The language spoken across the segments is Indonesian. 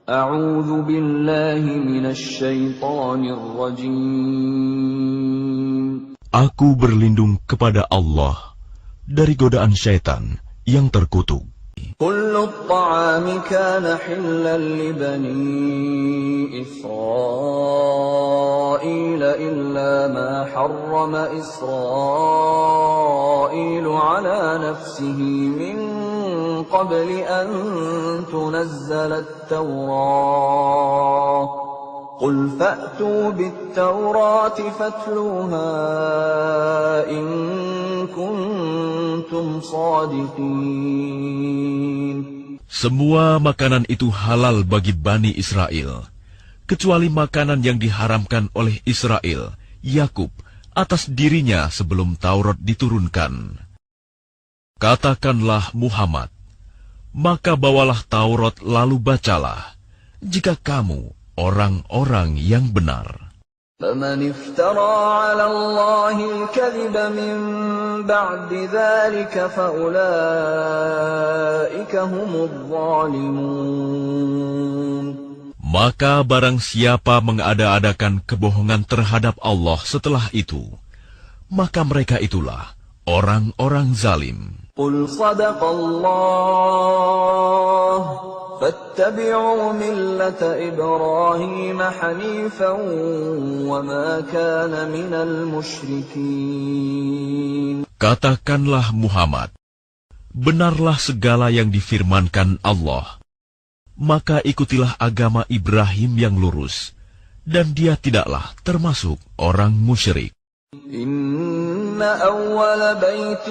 أعوذ بالله من الشيطان الرجيم. Aku berlindung kepada Allah dari godaan syaitan yang terkutuk. كل الطعام كان حلا لبني إسرائيل إلا ما حرم إسرائيل على نفسه من قبل أن تنزل التوراة قل فأتوا بالتوراة فاتلوها إن كنتم صادقين. Semua makanan itu halal bagi Bani Israel, kecuali makanan yang diharamkan oleh Israel, Yakub, atas dirinya sebelum Taurat diturunkan. Katakanlah Muhammad, maka bawalah Taurat lalu bacalah, jika kamu orang-orang yang benar. فَمَنِ افْتَرَى عَلَى اللَّهِ الْكَذِبَ مِنْ بَعْدِ ذَلِكَ فَأُولَئِكَ هُمُ الظَّالِمُونَ. Maka barang siapa mengada-adakan kebohongan terhadap Allah setelah itu, maka mereka itulah orang-orang zalim. قُلْ صَدَقَ اللَّهُ فَاتَّبِعُوا مِلَّةَ إِبْرَاهِيمَ حَنِيفًا وَمَا كَانَ مِنَ الْمُشْرِكِينَ. Katakanlah Muhammad, benarlah segala yang difirmankan Allah, maka ikutilah agama Ibrahim yang lurus, dan dia tidaklah termasuk orang musyrik. إن أول بيت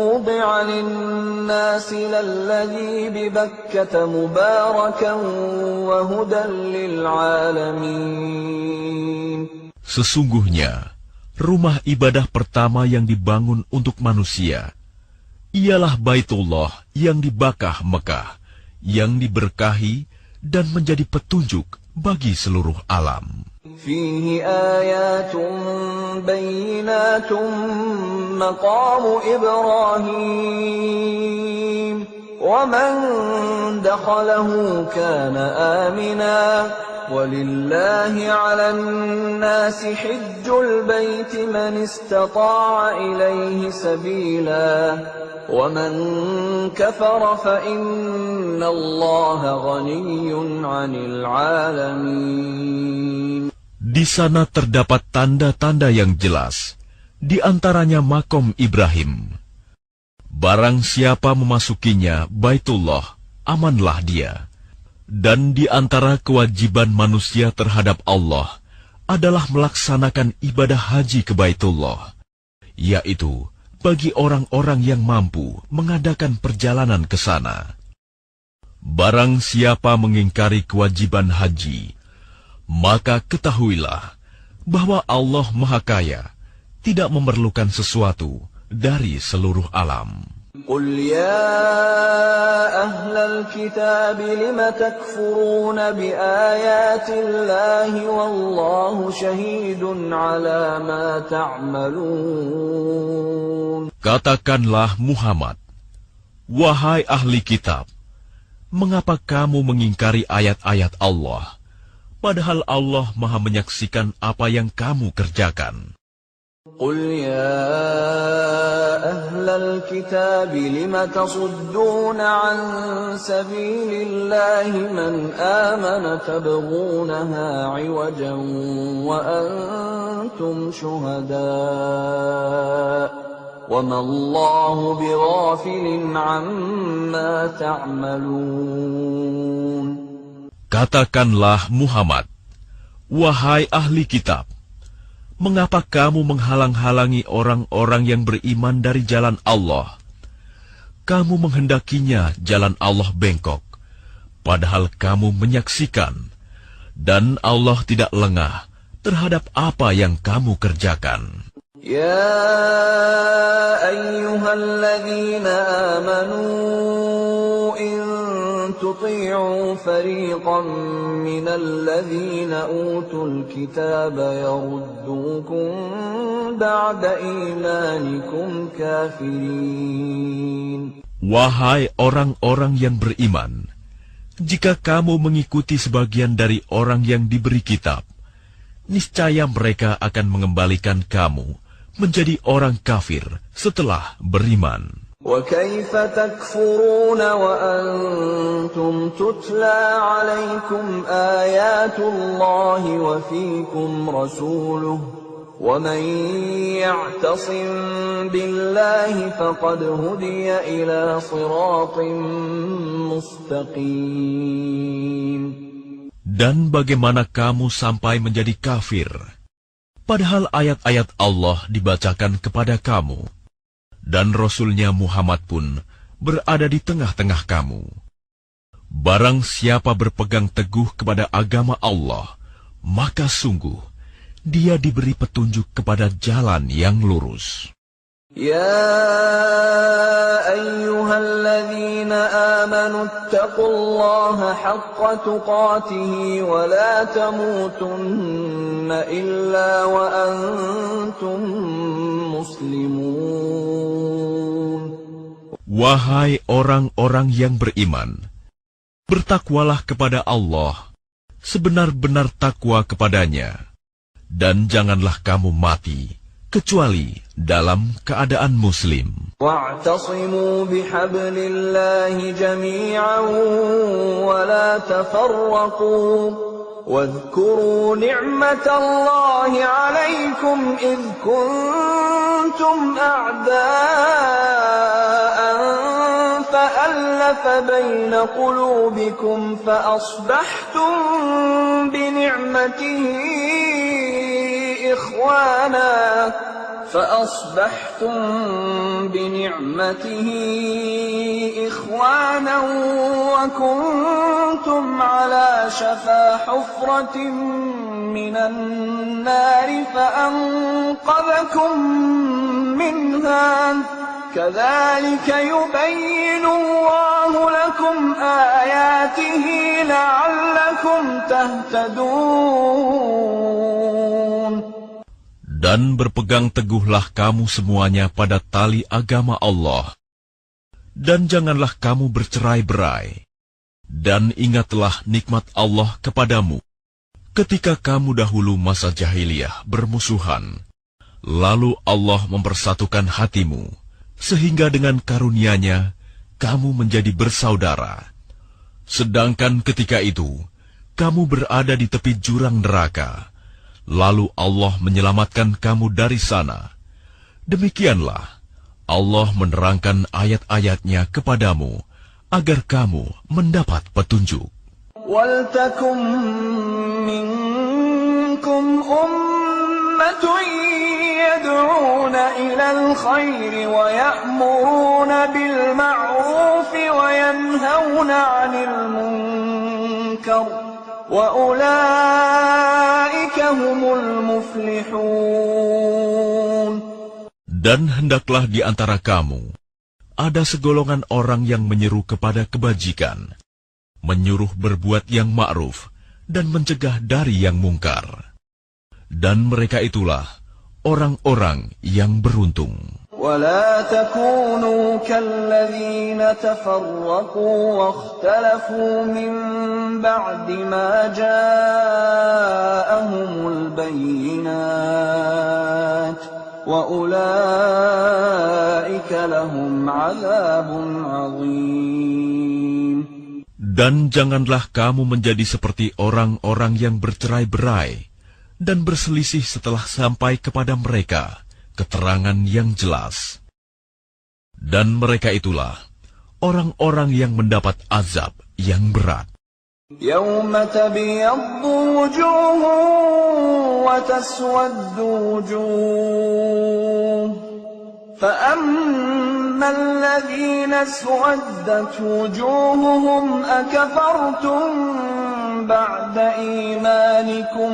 وضع للناس للذي ببكة مباركا وهدى للعالمين. Sesungguhnya, rumah ibadah pertama yang dibangun untuk manusia ialah Baitullah yang di Bakkah Mekah, yang diberkahi dan menjadi petunjuk bagi seluruh alam. فيه آيات بينات مقام إبراهيم ومن دخله كان آمنا ولله على الناس حج البيت من استطاع إليه سبيلا ومن كفر فإن الله غني عن العالمين. Di sana terdapat tanda-tanda yang jelas, di antaranya makom Ibrahim. Barang siapa memasukinya Baitullah, amanlah dia. Dan di antara kewajiban manusia terhadap Allah adalah melaksanakan ibadah haji ke Baitullah, yaitu bagi orang-orang yang mampu mengadakan perjalanan ke sana. Barang siapa mengingkari kewajiban haji, maka ketahuilah bahwa Allah Maha Kaya, tidak memerlukan sesuatu dari seluruh alam. قُلْ يَا أَهْلَ الْكِتَابِ لِمَ تَكْفُرُونَ بِآيَاتِ اللَّهِ وَاللَّهُ شَهِيدٌ عَلَى مَا تَعْمَلُونَ. Katakanlah Muhammad, wahai ahli kitab, mengapa kamu mengingkari ayat-ayat Allah? Padahal Allah Maha menyaksikan apa yang kamu kerjakan. قُلْ يَا أَهْلَ الْكِتَابِ لِمَ تَصُدُّونَ عَنْ سَبِيلِ اللَّهِ مَنْ آمَنَ تَبْغُونَهَا عِوَجًا وَأَنْتُمْ شُهَدَاءُ وَمَا اللَّهُ بِغَافِلٍ عَمَّا تَعْمَلُونَ. Katakanlah Muhammad, wahai ahli kitab, mengapa kamu menghalang-halangi orang-orang yang beriman dari jalan Allah? Kamu menghendakinya jalan Allah bengkok, padahal kamu menyaksikan, dan Allah tidak lengah terhadap apa yang kamu kerjakan. يا أيها الذين آمنوا إن تطيعوا فريقا من الذين أوتوا الكتاب يردوكم بعد إيمانكم كافرين. Wahai orang-orang yang beriman, Jika kamu mengikuti sebagian dari orang yang diberi kitab, niscaya mereka akan mengembalikan kamu menjadi orang kafir setelah beriman. وَكَيْفَ تَكْفُرُونَ وَأَنْتُمْ تُتْلَى عَلَيْكُمْ آيَاتُ اللَّهِ وَفِيكُمْ رَسُولُهُ وَمَنْ يَعْتَصِمْ بِاللَّهِ فَقَدْ هُدِيَ إِلَى صِرَاطٍ مُسْتَقِيمٍ. Dan bagaimana kamu sampai menjadi kafir, padahal ayat-ayat Allah dibacakan kepada kamu, dan Rasul-Nya Muhammad pun berada di tengah-tengah kamu. Barang siapa berpegang teguh kepada agama Allah, maka sungguh dia diberi petunjuk kepada jalan yang lurus. يا أيها الذين آمنوا اتقوا الله حق تقاته ولا تموتن إلا وأنتم مسلمون. Wahai orang-orang yang beriman, bertakwalah kepada Allah sebenar-benar takwa kepadanya, dan janganlah kamu mati kecuali dalam keadaan muslim. واعتصموا بحبل الله جميعا ولا تفرقوا واذكروا نعمة الله عليكم إذ كنتم أعداء فألف بين قلوبكم فأصبحتم بنعمته إخوانا وكنتم على شفا حفرة من النار فأنقذكم منها كذلك يبين الله لكم آياته لعلكم تهتدون. Dan berpegang teguhlah kamu semuanya pada tali agama Allah, dan janganlah kamu bercerai-berai, dan ingatlah nikmat Allah kepadamu ketika kamu dahulu masa jahiliyah bermusuhan, lalu Allah mempersatukan hatimu, sehingga dengan karunia-Nya kamu menjadi bersaudara. Sedangkan ketika itu kamu berada di tepi jurang neraka, lalu Allah menyelamatkan kamu dari sana. Demikianlah Allah menerangkan ayat-ayat-Nya kepadamu agar kamu mendapat petunjuk. وَلْتَكُنْ مِنْكُمْ أُمَّةٌ يَدْعُونَ إِلَى الْخَيْرِ وَيَأْمُرُونَ بِالْمَعْرُوفِ وَيَنْهَوْنَ عَنِ الْمُنْكَرِ وَأُولَئِكَ هُمُ الْمُفْلِحُونَ. Dan hendaklah di antara kamu ada segolongan orang yang menyeru kepada kebajikan, menyuruh berbuat yang ma'ruf, dan mencegah dari yang mungkar. Dan mereka itulah orang-orang yang beruntung. ولا تكونوا كالذين تفرقوا واختلفوا من بعد ما جاءهم البينات وأولئك لهم عذاب عظيم. Dan janganlah kamu menjadi seperti orang-orang yang bercerai-berai dan berselisih setelah sampai kepada mereka keterangan yang jelas. Dan mereka itulah orang-orang yang mendapat azab yang berat. يَوْمَ تَبْيَضُّ وُجُوهٌ وَتَسْوَدُّ وُجُوهٌ فَأَمَّا الَّذِينَ اسْوَدَّتْ وُجُوهُهُمْ أَكَفَرْتُمْ بَعْدَ إِيمَانِكُمْ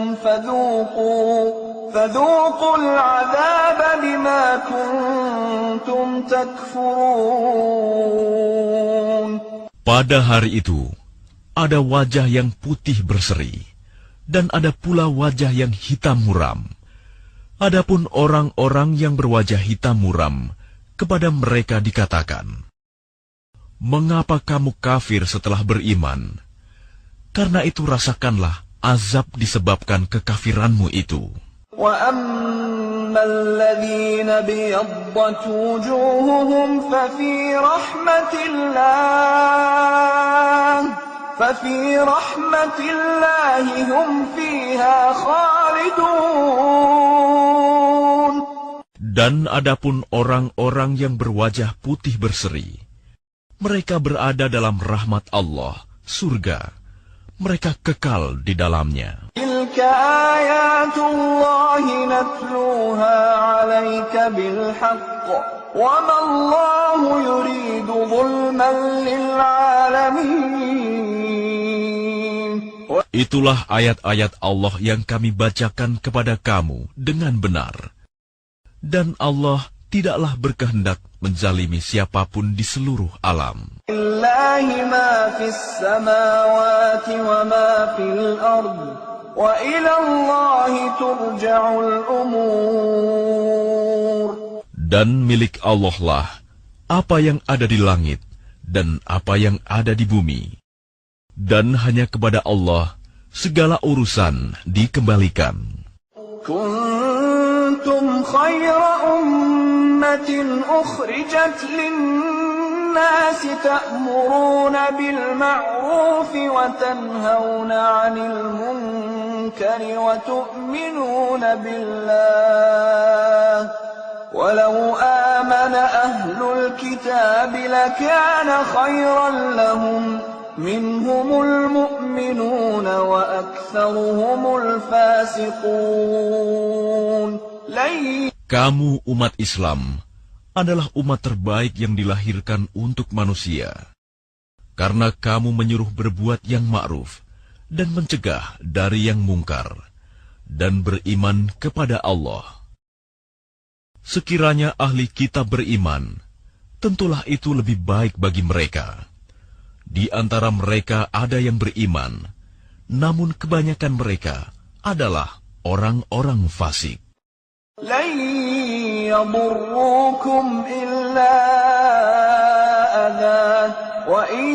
فذوقوا العذاب بما كنتم تكفرون. Pada hari itu, ada wajah yang putih berseri, dan ada pula wajah yang hitam muram. Adapun orang-orang yang berwajah hitam muram, kepada mereka dikatakan, "Mengapa kamu kafir setelah beriman?" Karena itu rasakanlah azab disebabkan kekafiranmu itu. وَأَمَّا الَّذِينَ ابْيَضَّتْ وُجُوهُهُمْ فَفِي رَحْمَةِ اللَّهِ هُمْ فِيهَا خَالِدُونَ. Dan adapun orang-orang yang berwajah putih berseri, mereka berada dalam rahmat Allah, surga. Mereka kekal di dalamnya. تِلْكَ آيَاتُ اللَّهِ نَتْلُوهَا عَلَيْكَ بِالْحَقِّ وَمَا اللَّهُ يُرِيدُ ظُلْمًا لِلْعَالَمِينَ. Itulah ayat-ayat Allah yang kami bacakan kepada kamu dengan benar. Dan Allah tidaklah berkehendak menzalimi siapapun di seluruh alam. Lillahi ma fis samawati wa ma fil ard wa ila Allahi turja'ul umur. Dan milik Allah lah apa yang ada di langit dan apa yang ada di bumi. Dan hanya kepada Allah segala urusan dikembalikan. Kuntum khayra ummatin ukhrijat lin-nasi ta'muruna bil ma'ruf wa tanhauna 'anil munkari wa tu'minuna billah. Walau amana ahlul kitab lakana khayran lahum. Minhumul mu'minuna wa aktsaruhumul fasiqun. Kamu umat Islam adalah umat terbaik yang dilahirkan untuk manusia. Karena kamu menyuruh berbuat yang ma'ruf dan mencegah dari yang mungkar dan beriman kepada Allah. Sekiranya ahli kitab beriman, tentulah itu lebih baik bagi mereka. Di antara mereka ada yang beriman, namun kebanyakan mereka adalah orang-orang fasik. Lan yadurrukum illa adha wa in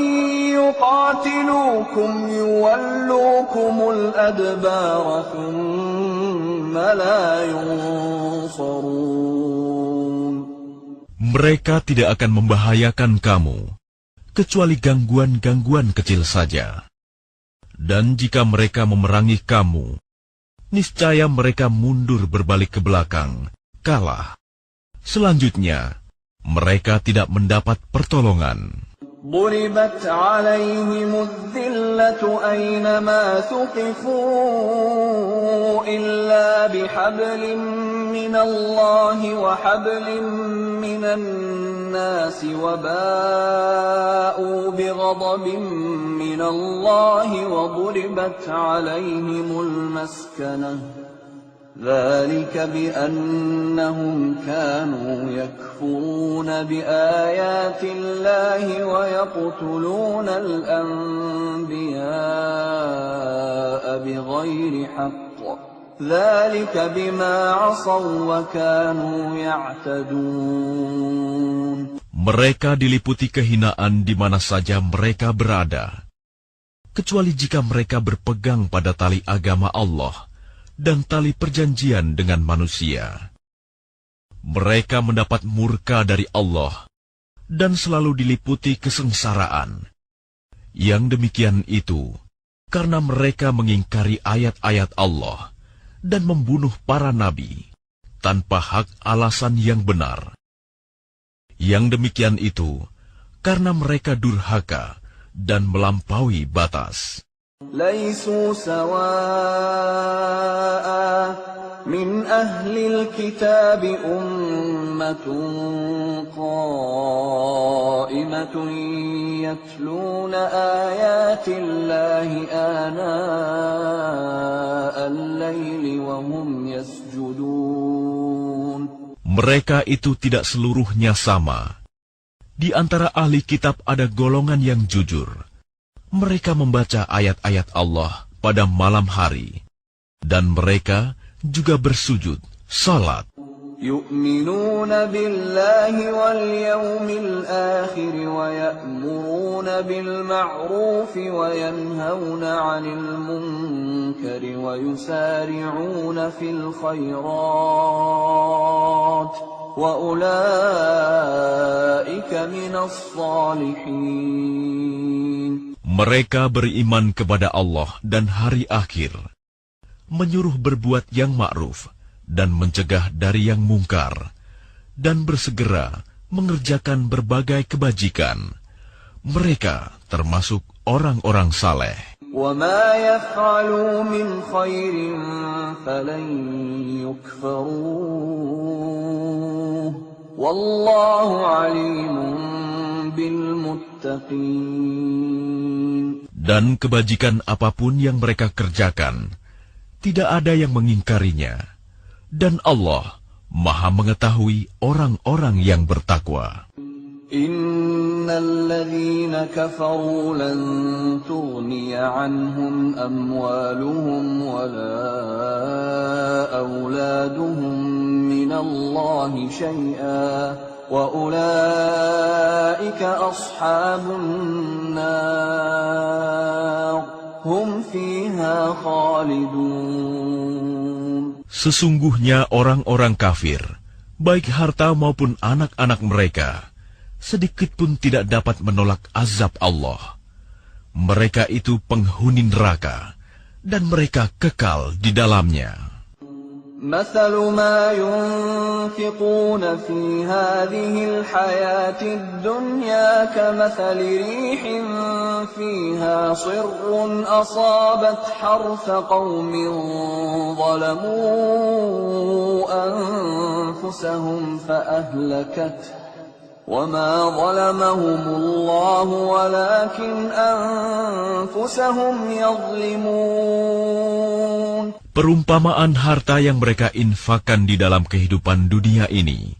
yuqatilukum yuwallukumul adbara thumma la yunsarun. Mereka tidak akan membahayakan kamu kecuali gangguan-gangguan kecil saja. Dan jika mereka memerangi kamu, niscaya mereka mundur berbalik ke belakang, kalah. Selanjutnya, mereka tidak mendapat pertolongan. ضربت عليهم الذلة أينما ثقفوا إلا بحبل من الله وحبل من الناس وباءوا بغضب من الله وضربت عليهم المسكنة ذلك بأنهم كانوا يكفرون بآيات الله ويقتلون الأنبياء بغير حق ذلك بما عصوا وكانوا يعتدون. Mereka diliputi kehinaan di mana saja mereka berada, kecuali jika mereka berpegang pada tali agama Allah dan tali perjanjian dengan manusia. Mereka mendapat murka dari Allah dan selalu diliputi kesengsaraan. Yang demikian itu karena mereka mengingkari ayat-ayat Allah dan membunuh para nabi tanpa hak alasan yang benar. Yang demikian itu karena mereka durhaka dan melampaui batas. ليسوا سواء من أهل الكتاب أمة قائمة يتلون آيات الله آناء الليل وهم يسجدون. Mereka itu tidak seluruhnya sama. Di antara ahli kitab ada golongan yang jujur. Mereka membaca ayat-ayat Allah pada malam hari, dan mereka juga bersujud, salat. يؤمنون بالله واليوم الآخر ويأمرون بالمعروف وينهون عن المنكر ويسارعون في الخيرات وأولئك من الصالحين. Mereka beriman kepada Allah dan hari akhir, menyuruh berbuat yang ma'ruf dan mencegah dari yang mungkar, dan bersegera mengerjakan berbagai kebajikan. Mereka termasuk orang-orang saleh. وَمَا يَفْعَلُوا مِنْ خَيْرٍ فَلَنْ يُكْفَرُوهُ وَاللَّهُ عَلِيمٌ بِالْمُتَّقِينَ. Dan kebajikan apapun yang mereka kerjakan, tidak ada yang mengingkarinya. Dan Allah Maha mengetahui orang-orang yang bertakwa. Innal ladzina kafaru lan tughniya anhum amwaluhum wala auladuhum minallahi syai'a wa ulaika ashabun nar hum fiha khalidun. Sesungguhnya orang-orang kafir, baik harta maupun anak-anak mereka, sedikit pun tidak dapat menolak azab Allah. Mereka itu penghuni neraka, dan mereka kekal di dalamnya. مثل ما ينفقون في هذه الحياة الدنيا كمثل ريح فيها صر أصابت حرث قوم ظلموا أنفسهم فأهلكته وما ظلمهم الله ولكن أنفسهم يظلمون. Perumpamaan harta yang mereka infakkan di dalam kehidupan dunia ini,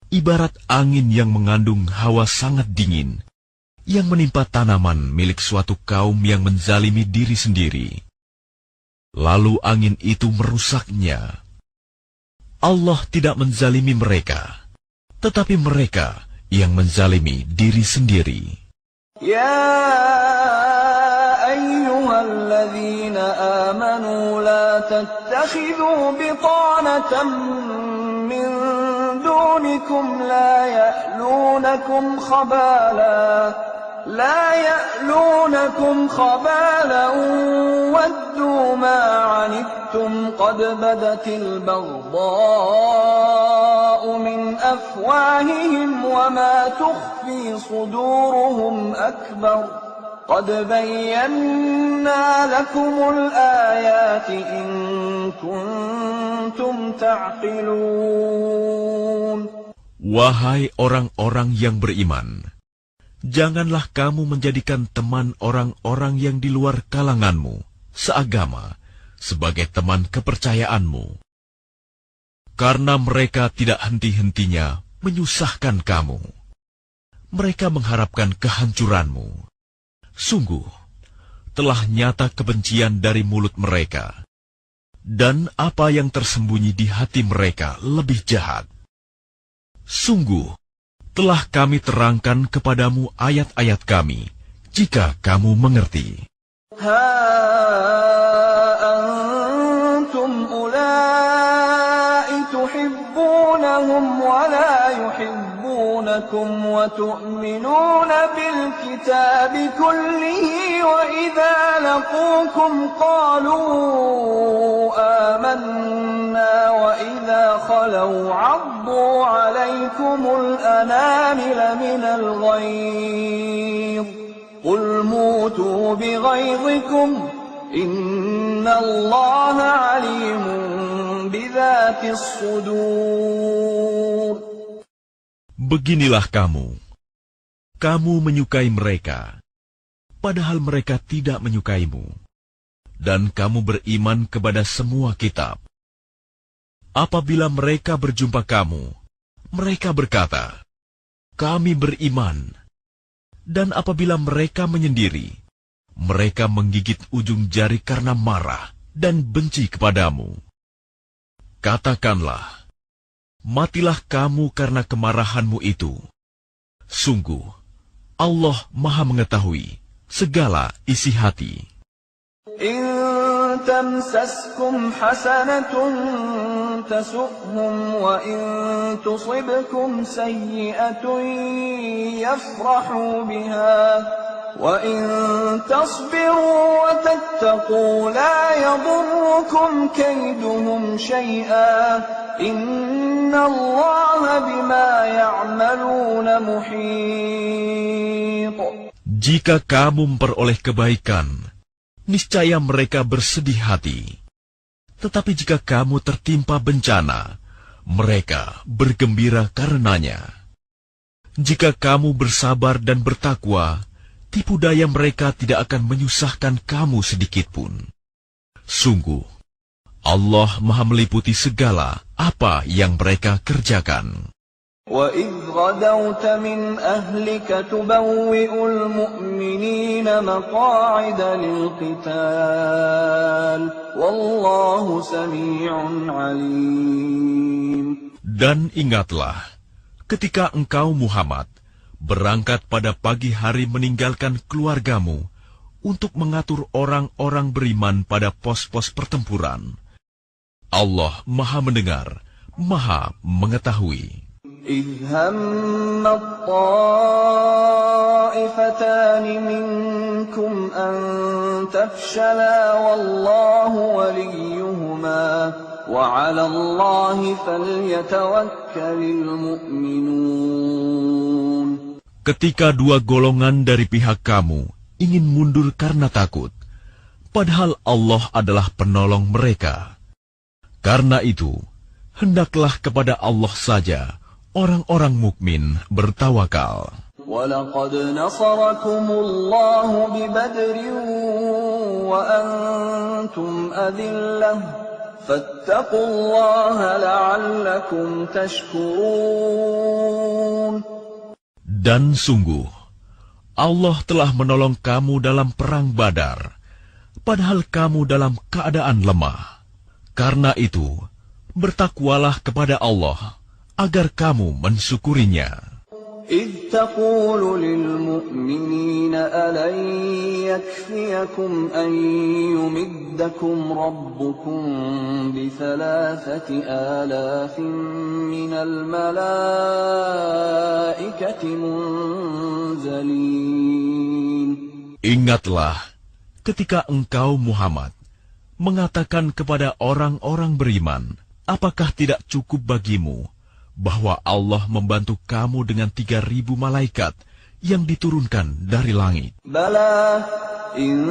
ibarat angin yang mengandung hawa sangat dingin, yang menimpa tanaman milik suatu kaum yang menzalimi diri sendiri. Lalu angin itu merusaknya. Allah tidak menzalimi mereka, tetapi mereka yang menzalimi diri sendiri. Ya ayyuhalladzina amanu la tattakhidhu bitanatan min dunikum la ya'lunakum khabalan waddu ma 'anittum qad badatil baghdha'u min afwahihim wa ma tukhfi suduruhum akbar. قَدْ بَيَّنَّا لَكُمُ الْآيَاتِ إِن كُنتُمْ تَعْقِلُونَ. Wahai orang-orang yang beriman, janganlah kamu menjadikan teman orang-orang yang di luar kalanganmu, seagama, sebagai teman kepercayaanmu. Karena mereka tidak henti-hentinya menyusahkan kamu. Mereka mengharapkan kehancuranmu. Sungguh, telah nyata kebencian dari mulut mereka, dan apa yang tersembunyi di hati mereka lebih jahat. Sungguh, telah kami terangkan kepadamu ayat-ayat kami, jika kamu mengerti. Ha antum ulai tuhibbunahum wa la yuhibbunakum wa tu'minuna bil kitabi kullihi wa idza laqukum qalu amanna wa idza khalu 'addu 'alaykumul anamila minal ghayz qul mutu bighayzikum innallaha 'alimun bidzatis sudur. Beginilah kamu menyukai mereka, padahal mereka tidak menyukaimu, dan kamu beriman kepada semua kitab. Apabila mereka berjumpa kamu, mereka berkata, kami beriman. Dan apabila mereka menyendiri, mereka menggigit ujung jari karena marah dan benci kepadamu. Katakanlah, Matilah kamu karena kemarahanmu itu. Sungguh, Allah Maha mengetahui segala isi hati. إن تمسسكم حسنة تسؤهم وإن تصبكم سيئة يفرحوا بها وإن تصبروا وتتقوا لا يضركم كيدهم شيئا إن الله بما يعملون محيط. Jika kamu memperoleh kebaikan, niscaya mereka bersedih hati. Tetapi jika kamu tertimpa bencana, mereka bergembira karenanya. Jika kamu bersabar dan bertakwa, tipu daya mereka tidak akan menyusahkan kamu sedikitpun. Sungguh, Allah Maha meliputi segala apa yang mereka kerjakan. وَإِذْ غَدَوْتَ مِنْ أَهْلِكَ تُبَوِّئُ الْمُؤْمِنِينَ مَقَاعِدَ لِلْقِتَالِ وَاللَّهُ سَمِيعٌ عَلِيمٌ. Dan ingatlah, ketika engkau Muhammad berangkat pada pagi hari meninggalkan keluargamu untuk mengatur orang-orang beriman pada pos-pos pertempuran. Allah Maha mendengar, Maha mengetahui. إِذْ هَمَّ الطَّائِفَتَانِ مِنكُمْ أَن تَفْشَلَا وَاللَّهُ وَلِيُّهُمَا وَعَلَى اللَّهِ فَلْيَتَوَكَّلِ الْمُؤْمِنُونَ. Ketika dua golongan dari pihak kamu ingin mundur karena takut, padahal Allah adalah penolong mereka. Karena itu, hendaklah kepada Allah saja orang-orang mukmin bertawakal. وَلَقَدْ نَصَرَكُمُ اللَّهُ بِبَدْرٍ وَأَنْتُمْ أَذِلَّةٌ فَاتَّقُوا اللَّهَ لَعَلَّكُمْ تَشْكُرُونَ. Dan sungguh, Allah telah menolong kamu dalam perang Badar, padahal kamu dalam keadaan lemah. Karena itu, bertakwalah kepada Allah agar kamu mensyukurinya. إِذْ تَقُولُ لِلْمُؤْمِنِينَ أَلَنْ يَكْفِيَكُمْ أَنْ يُمِدَّكُمْ رَبُّكُمْ ب3,000 آلَافٍ مِّنَ الْمَلَائِكَةِ مُنْزَلِينَ. Ingatlah ketika engkau Muhammad mengatakan kepada orang-orang beriman, apakah tidak cukup bagimu bahwa Allah membantu kamu dengan 3.000 malaikat yang diturunkan dari langit? Bala in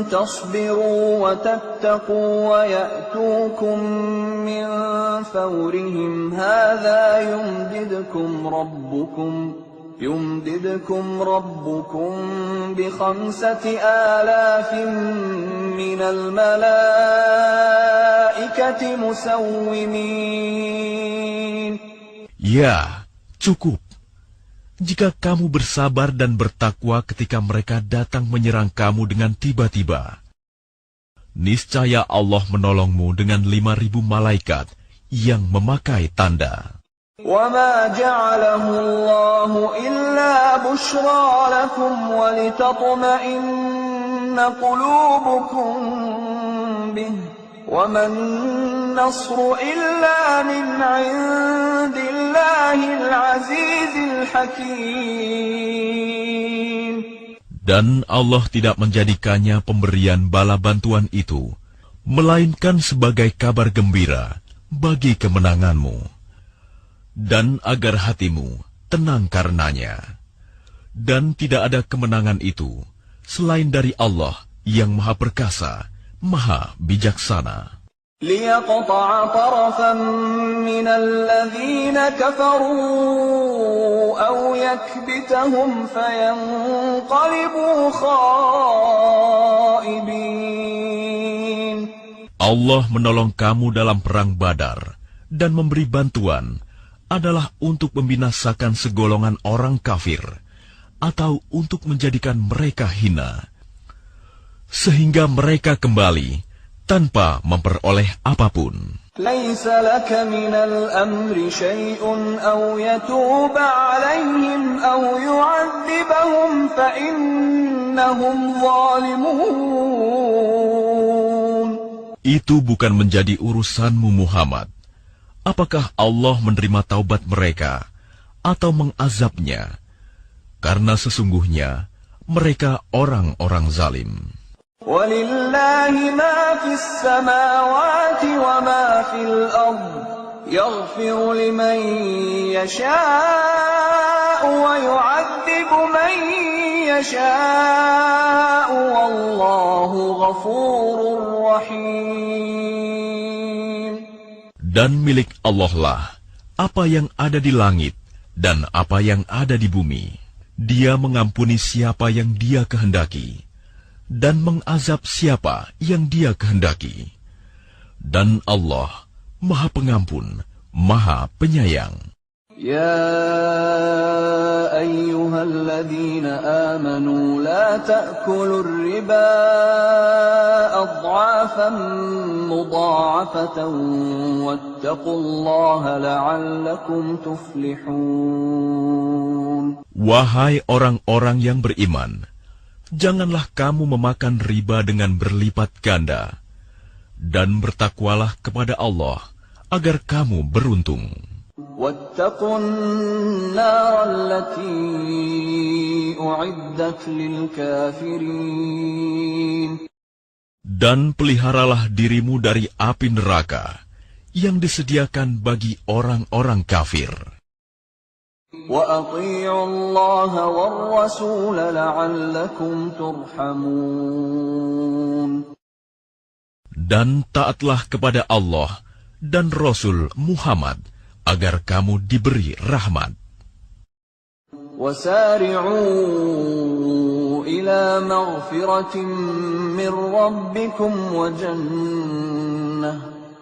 tasbiru wa tattaqu wa ya'tukum min fawrihim hadha yumdidkum rabbukum bi 5,000 minal malaikati musawwimin. Ya, cukup. Jika kamu bersabar dan bertakwa ketika mereka datang menyerang kamu dengan tiba-tiba, niscaya Allah menolongmu dengan 5.000 malaikat yang memakai tanda. وَمَا جَعَلَهُ اللَّهُ إِلَّا بُشْرَى لَكُمْ وَلِتَطْمَئِنَّ قُلُوبُكُمْ بِهِ وَمَا النَّصْرُ إِلَّا مِنْ عِنْدِ اللَّهِ الْعَزِيزِ الْحَكِيمِ. Dan Allah tidak menjadikannya pemberian bala bantuan itu, melainkan sebagai kabar gembira bagi kemenanganmu, dan agar hatimu tenang karenanya. Dan tidak ada kemenangan itu selain dari Allah yang Maha Perkasa, Maha Bijaksana. لِيَقْطَعَ طَرَفًا مِّنَ الَّذِينَ كَفَرُوا أَوْ يَكْبِتَهُمْ فَيَنقَلِبُوا خَائِبِينَ. Allah menolong kamu dalam perang Badar dan memberi bantuan adalah untuk membinasakan segolongan orang kafir atau untuk menjadikan mereka hina, sehingga mereka kembali tanpa memperoleh apapun. ليس لك من الأمر شيء أو يتوب عليهم أو يعذبهم فإنهم ظالمون. Itu bukan menjadi urusanmu Muhammad. Apakah Allah menerima taubat mereka atau mengazabnya? Karena sesungguhnya mereka orang-orang zalim. وَلِلَّهِ مَا فِي السَّمَاوَاتِ وَمَا فِي الْأَرْضِ يَغْفِرُ لِمَن يَشَاءُ وَيُعَذِّبُ مَن يَشَاءُ وَاللَّهُ غَفُورٌ رَّحِيمٌ. Dan milik Allah lah apa yang ada di langit dan apa yang ada di bumi. Dia mengampuni siapa yang Dia kehendaki dan mengazab siapa yang Dia kehendaki. Dan Allah Maha Pengampun, Maha Penyayang. يا أيها الذين آمنوا لا تأكلوا الربا أضعافا مضاعفة واتقوا الله لعلكم تفلحون. Wahai orang-orang yang beriman, janganlah kamu memakan riba dengan berlipat ganda, dan bertakwalah kepada Allah agar kamu beruntung. واتقوا النار التي أعدت للكافرين. Dan peliharalah dirimu dari api neraka yang disediakan bagi orang-orang kafir. وأطيعوا الله والرسول لعلكم ترحمون. Dan taatlah kepada Allah dan Rasul Muhammad agar kamu diberi rahmat. وسارعوا إلى مغفرة من ربكم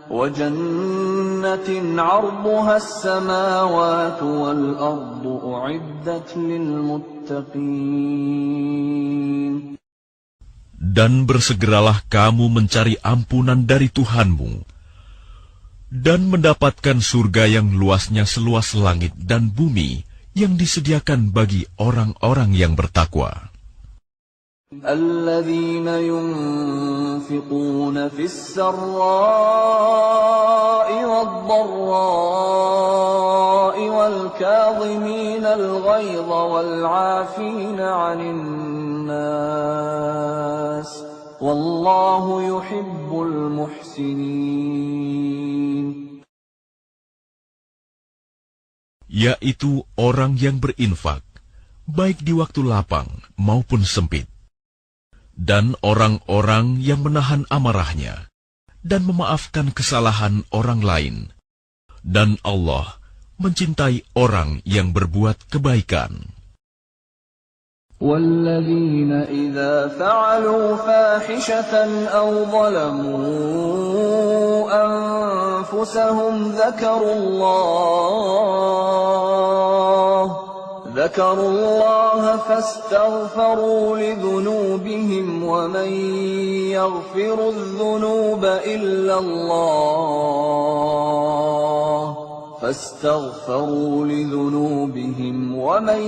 وجنة عرضها السماوات والأرض أعدت للمتقين. Dan bersegeralah kamu mencari ampunan dari Tuhanmu dan mendapatkan surga yang luasnya seluas langit dan bumi yang disediakan bagi orang-orang yang bertakwa. الذين ينفقون في السراء والضراء والكاظمين الغيظ والعافين عن الناس والله يحب المحسنين. Yaitu orang yang berinfak, baik di waktu lapang maupun sempit, dan orang-orang yang menahan amarahnya dan memaafkan kesalahan orang lain. Dan Allah mencintai orang yang berbuat kebaikan. والذين إذا فعلوا فاحشة أو ظلموا أنفسهم ذكروا الله فاستغفروا لذنوبهم ومن يغفر الذنوب إلا الله فاستغفروا لذنوبهم ومن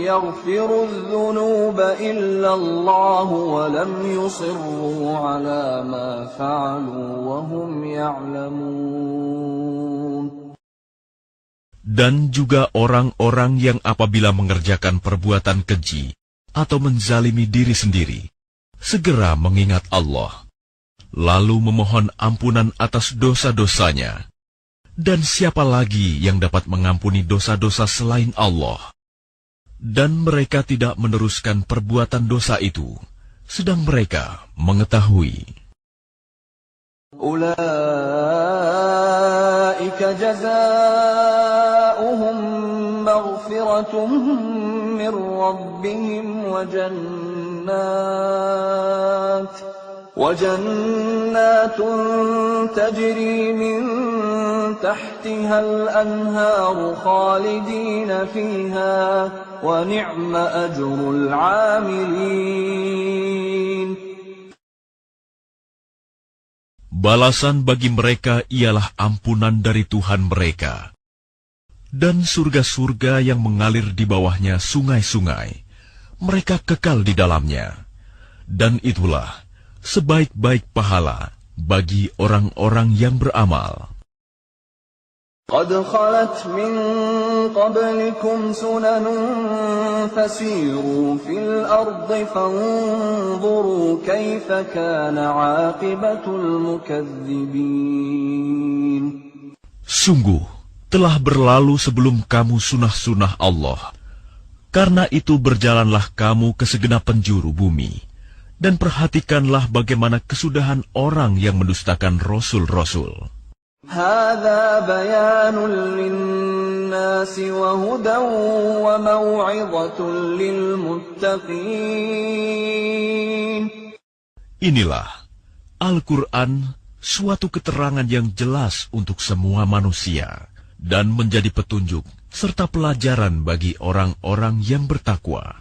يغفر الذنوب إلا الله ولم يصروا على ما فعلوا وهم يعلمون. Dan juga orang-orang yang apabila mengerjakan perbuatan keji atau menzalimi diri sendiri, segera mengingat Allah, lalu memohon ampunan atas dosa-dosanya. Dan siapa lagi yang dapat mengampuni dosa-dosa selain Allah? Dan mereka tidak meneruskan perbuatan dosa itu, sedang mereka mengetahui. Ulaika jazaa'uhum maghfiratun min rabbihim وجنات تجري من تحتها الأنهار خالدين فيها ونعم أجر العاملين. Balasan bagi mereka ialah ampunan dari Tuhan mereka, dan surga-surga yang mengalir di bawahnya sungai-sungai. Mereka kekal di dalamnya, dan itulah sebaik-baik pahala bagi orang-orang yang beramal. قد خلت من قبلكم سنن فسيروا في الأرض فانظروا كيف كان عاقبة المكذبين. Sungguh, telah berlalu sebelum kamu sunah-sunah Allah. Karena itu berjalanlah kamu ke segenap penjuru bumi, dan perhatikanlah bagaimana kesudahan orang yang mendustakan rasul-rasul. هذا بيان للناس وهدى وموعظة للمتقين. Inilah Al-Quran, suatu keterangan yang jelas untuk semua manusia, dan menjadi petunjuk serta pelajaran bagi orang-orang yang bertakwa.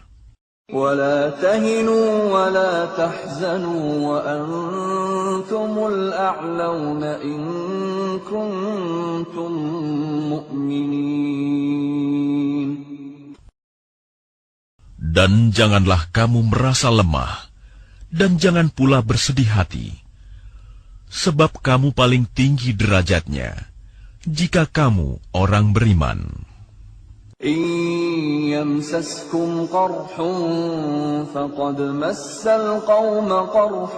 ولا تهنوا ولا تحزنوا وأنتم الأعلون إن كنتم مؤمنين. Dan janganlah kamu merasa lemah, dan jangan pula bersedih hati, sebab kamu paling tinggi derajatnya jika kamu orang beriman. إن يمسسكم قرح فقد مس القوم قرح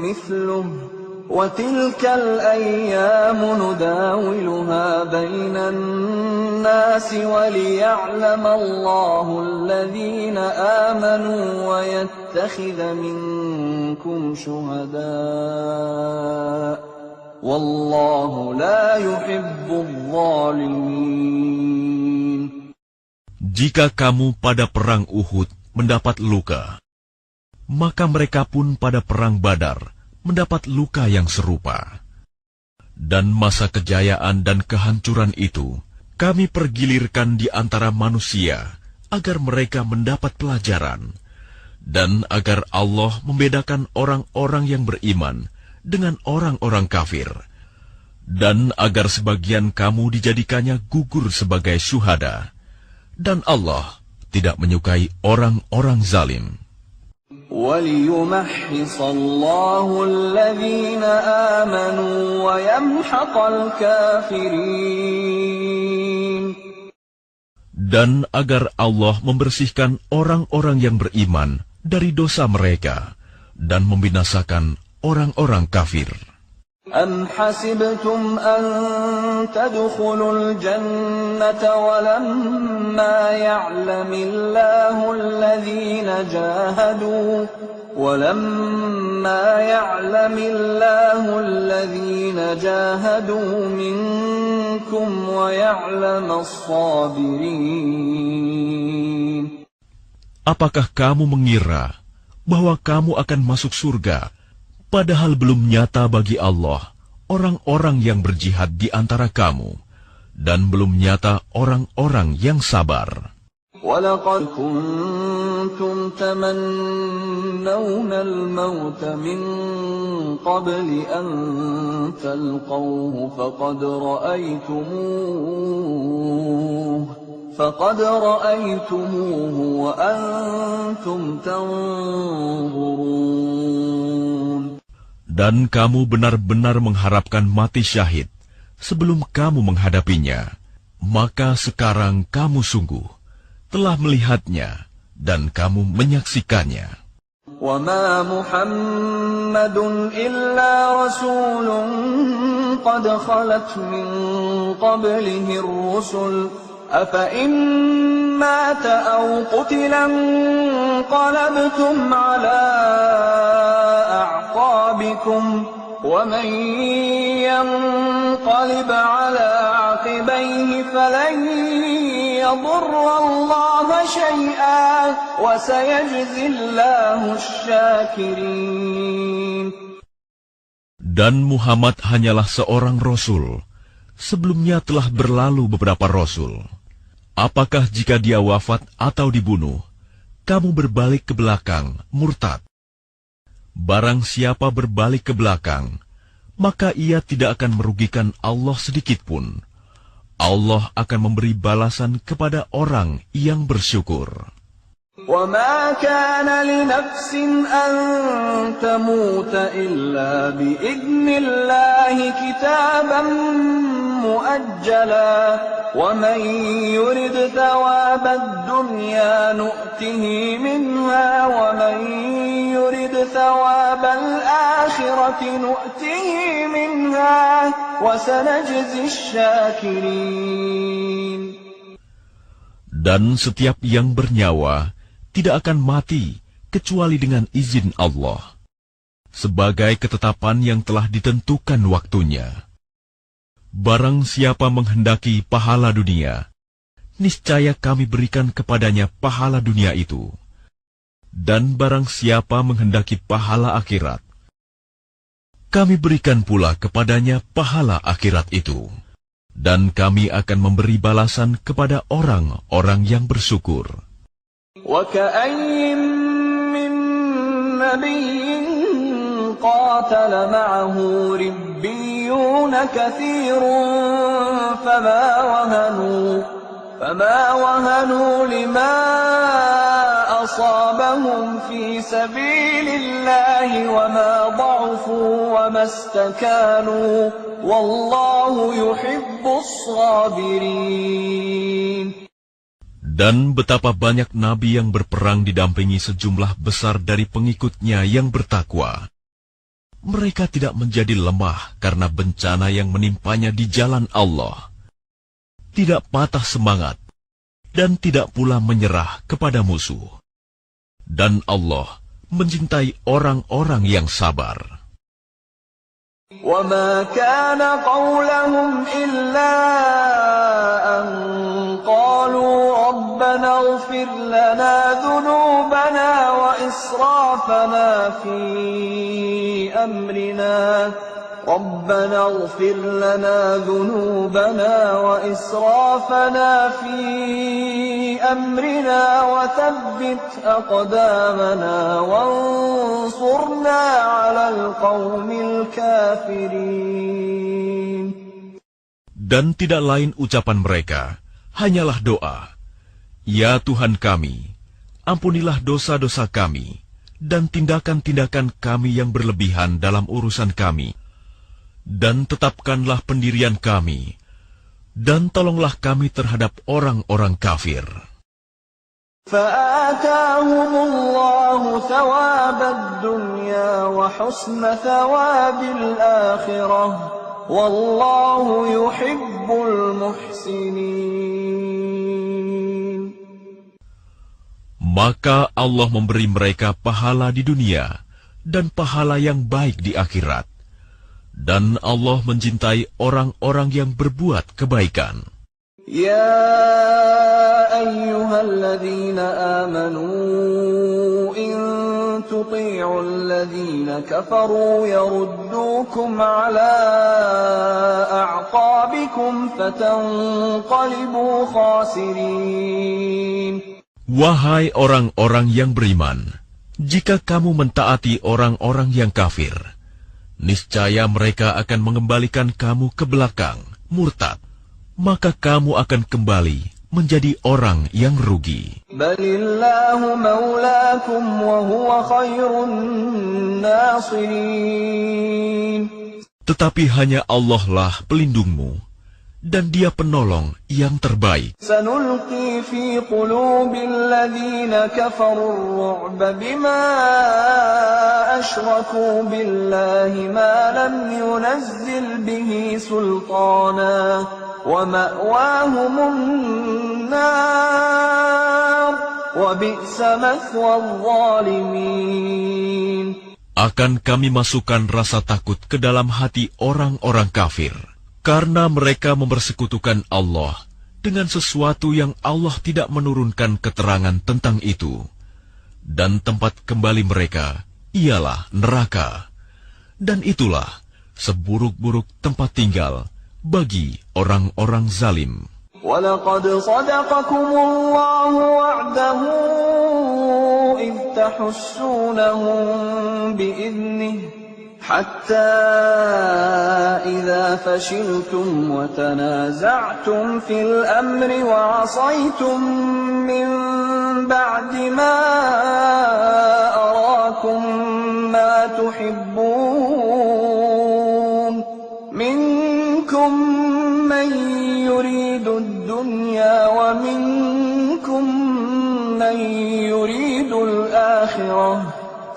مثله وتلك الأيام نداولها بين الناس وليعلم الله الذين آمنوا ويتخذ منكم شهداء والله لا يحب الظالمين. Jika kamu pada perang Uhud mendapat luka, maka mereka pun pada perang Badar mendapat luka yang serupa. Dan masa kejayaan dan kehancuran itu kami pergilirkan di antara manusia agar mereka mendapat pelajaran, dan agar Allah membedakan orang-orang yang beriman dengan orang-orang kafir, dan agar sebagian kamu dijadikannya gugur sebagai syuhada. Dan Allah tidak menyukai orang-orang zalim. وَلِيُمَحِّصَ اللَّهُ الَّذِينَ آمَنُوا وَيَمْحَقَ الْكَافِرِينَ. Dan agar Allah membersihkan orang-orang yang beriman dari dosa mereka dan membinasakan orang-orang kafir. أَمْ حَسِبْتُمْ أَن تَدْخُلُوا الْجَنَّةَ وَلَمَّا يَعْلَمِ اللَّهُ الَّذِينَ جَاهَدُوا مِنكُمْ وَيَعْلَمَ الصَّابِرِينَ. Apakah kamu mengira bahwa kamu akan masuk surga, padahal belum nyata bagi Allah orang-orang yang berjihad di antara kamu, dan belum nyata orang-orang yang sabar. وَلَقَدْ كُنْتُمْ تَمَنَّوْنَ الْمَوْتَ مِنْ قَبْلِ أَنْ تَلْقَوْهُ فَقَدْ رَأَيْتُمُوهُ وَأَنْتُمْ تَنْظُرُونَ. Dan kamu benar-benar mengharapkan mati syahid sebelum kamu menghadapinya, maka sekarang kamu sungguh telah melihatnya dan kamu menyaksikannya. وَمَا مُحَمَّدٌ إِلَّا رَسُولٌ قَدْ خَلَتْ مِنْ قَبْلِهِ الرُّسُلُ أَفَإِنْ مَاتَ أَوْ قُتِلَ انقَلَبْتُمْ عَلَى أَعْقَابِكُمْ وَمَنْ يَنقَلِبْ عَلَى عَقِبَيْهِ فَلَنْ يَضُرَّ اللَّهَ شَيْئًا وَسَيَجْزِي اللَّهُ الشَّاكِرِينَ. Dan Muhammad hanyalah seorang Rasul. Sebelumnya telah berlalu beberapa Rasul. Apakah jika dia wafat atau dibunuh, kamu berbalik ke belakang, murtad? Barang siapa berbalik ke belakang, maka ia tidak akan merugikan Allah sedikitpun. Allah akan memberi balasan kepada orang yang bersyukur. وَمَا كَانَ لِنَفْسٍ أَن تَمُوتَ إِلَّا بِإِذْنِ اللَّهِ كِتَابًا مُؤَجَّلًا وَمَن يُرِدْ ثَوَابَ الدُّنْيَا نُؤْتِهِ مِنْهَا وَمَن يُرِدْ ثَوَابَ الْآخِرَةِ نُؤْتِهِ مِنْهَا وَسَنَجْزِي الشَّاكِرِينَ. Dan setiap yang bernyawa tidak akan mati kecuali dengan izin Allah, sebagai ketetapan yang telah ditentukan waktunya. Barang siapa menghendaki pahala dunia, niscaya kami berikan kepadanya pahala dunia itu. Dan barang siapa menghendaki pahala akhirat, kami berikan pula kepadanya pahala akhirat itu. Dan kami akan memberi balasan kepada orang-orang yang bersyukur. وَكَأَيٍّ مِّن نَّبِيٍّ قَاتَلَ مَعَهُ رِبِّيُّونَ كَثِيرٌ فَمَا وَهَنُوا لِمَا أَصَابَهُمْ فِي سَبِيلِ اللَّهِ وَمَا ضَعُفُوا وَمَا اسْتَكَانُوا وَاللَّهُ يُحِبُّ الصَّابِرِينَ. Dan betapa banyak nabi yang berperang didampingi sejumlah besar dari pengikutnya yang bertakwa. Mereka tidak menjadi lemah karena bencana yang menimpanya di jalan Allah. Tidak patah semangat, dan tidak pula menyerah kepada musuh. Dan Allah mencintai orang-orang yang sabar. وَمَا كَانَ قَوْلَهُمْ إِلَّا أَن قَالُوا رَبَّنَا اغْفِرْ لَنَا ذُنُوبَنَا وَإِسْرَافَنَا فِي أَمْرِنَا رَبَّنَا اغْفِرْ لَنَا ذُنُوبَنَا وَإِسْرَافَنَا فِي أَمْرِنَا وَثَبِّتْ أَقْدَامَنَا وَانصُرْنَا عَلَى الْقَوْمِ الْكَافِرِينَ. Dan tidak lain ucapan mereka, hanyalah doa. Ya Tuhan kami, ampunilah dosa-dosa kami, dan tindakan-tindakan kami yang berlebihan dalam urusan kami. Dan tetapkanlah pendirian kami, dan tolonglah kami terhadap orang-orang kafir. فَآتَاهُمُ اللَّهُ ثَوَابَ الدُّنْيَا وَحُسْنَ ثَوَابِ الْآخِرَةِ وَاللَّهُ يُحِبُّ الْمُحْسِنِينَ. Maka Allah memberi mereka pahala di dunia dan pahala yang baik di akhirat. Dan Allah mencintai orang-orang yang berbuat kebaikan. يَا أَيُّهَا الَّذِينَ آمَنُوا إِن تُطِيعُوا الَّذِينَ كَفَرُوا يَرُدُّوكُمْ عَلَىٰ أَعْقَابِكُمْ فَتَنقَلِبُوا خَاسِرِينَ. Wahai orang-orang yang beriman, jika kamu mentaati orang-orang yang kafir, niscaya mereka akan mengembalikan kamu ke belakang, murtad, maka kamu akan kembali menjadi orang yang rugi. Balillahu maulakum wa huwa khairun nasirin. Tetapi hanya Allah lah pelindungmu, dan Dia penolong yang terbaik. Sanulqi fi qulubil ladzina kafaru ar-ru'ba bima ashraku billahi ma lam yunazzil bihi sultana wa ma'wahumun nar wa bi'sa mathwa adh-dhalimin. Akan kami masukkan rasa takut ke dalam hati orang-orang kafir, karena mereka mempersekutukan Allah dengan sesuatu yang Allah tidak menurunkan keterangan tentang itu. Dan tempat kembali mereka ialah neraka. Dan itulah seburuk-buruk tempat tinggal bagi orang-orang zalim. وَلَقَدْ صَدَقَكُمُ اللَّهُ وَعْدَهُ إِذْ تَحُسُّونَهُم بِإِذْنِهِ حتى إذا فشلتم وتنازعتم في الأمر وعصيتم من بعد ما أراكم ما تحبون منكم من يريد الدنيا ومنكم من يريد الآخرة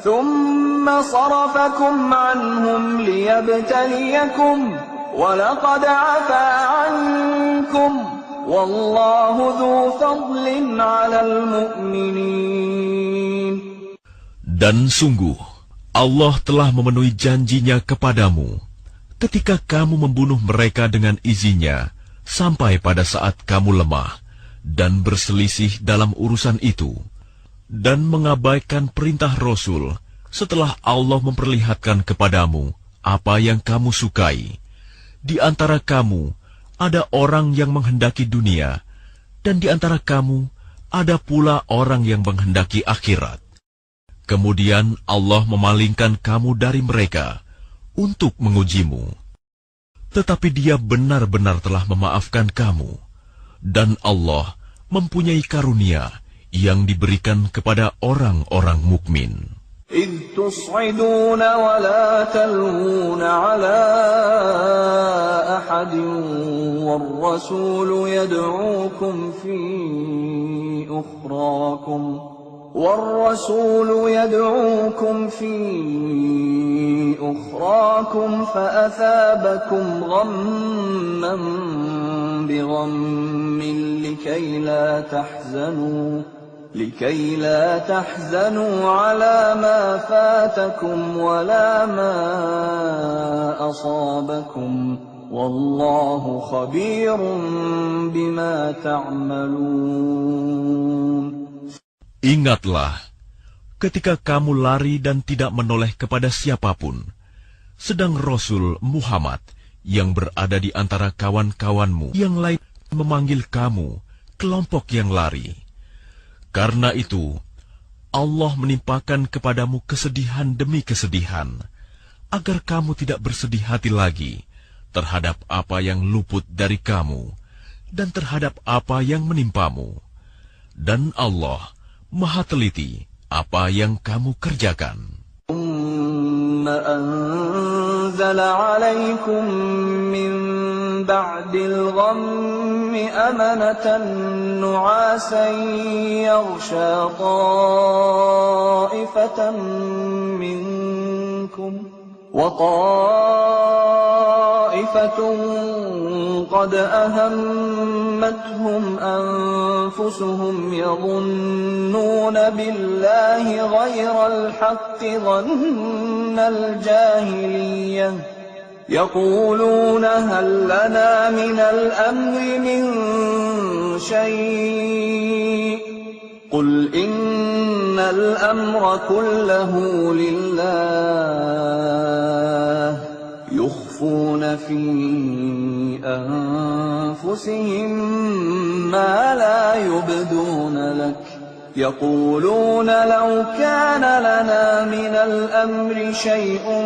ثم صرفكم عنهم ليبتليكم ولقد عفا عنكم والله ذو فضل على المؤمنين. Dan sungguh, Allah telah memenuhi janjinya kepadamu ketika kamu membunuh mereka dengan izinnya sampai pada saat kamu lemah dan berselisih dalam urusan itu, dan mengabaikan perintah Rasul setelah Allah memperlihatkan kepadamu apa yang kamu sukai. Di antara kamu ada orang yang menghendaki dunia, dan di antara kamu ada pula orang yang menghendaki akhirat. Kemudian Allah memalingkan kamu dari mereka untuk mengujimu. Tetapi Dia benar-benar telah memaafkan kamu, dan Allah mempunyai karunia yang diberikan kepada orang-orang mukmin. إذ تصعدون ولا تلوون على أحد والرسول يدعوكم في أخراكم فأثابكم غما بغم لكي لا تحزنوا على ما فاتكم ولا ما أصابكم والله خبير بما تعملون. Ingatlah, ketika kamu lari dan tidak menoleh kepada siapapun, sedang Rasul Muhammad yang berada di antara kawan-kawanmu yang lain memanggil kamu, kelompok yang lari. Karena itu, Allah menimpakan kepadamu kesedihan demi kesedihan, agar kamu tidak bersedih hati lagi terhadap apa yang luput dari kamu dan terhadap apa yang menimpamu. Dan Allah Maha teliti apa yang kamu kerjakan. أنزل عليكم من بعد الغم أمنة نعاسا يغشى طائفة منكم وطائفة قد أهمتهم أنفسهم يظنون بالله غير الحق ظن الجاهلية يقولون هل لنا من الأمر من شيء قل إن الأمر كله لله يخفون في أنفسهم ما لا يبدون لك يقولون لو كان لنا من الأمر شيء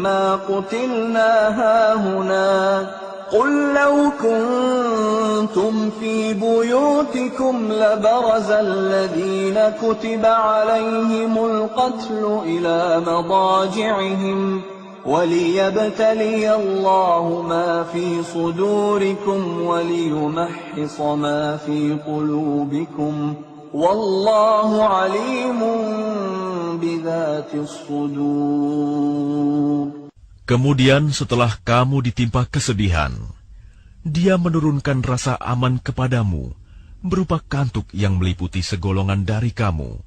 ما قتلنا هاهنا قل لو كنتم في بيوتكم لبرز الذين كتب عليهم القتل إلى مضاجعهم وليبتلي الله ما في صدوركم وليمحص ما في قلوبكم والله عليم بذات الصدور. Kemudian setelah kamu ditimpa kesedihan, Dia menurunkan rasa aman kepadamu berupa kantuk yang meliputi segolongan dari kamu.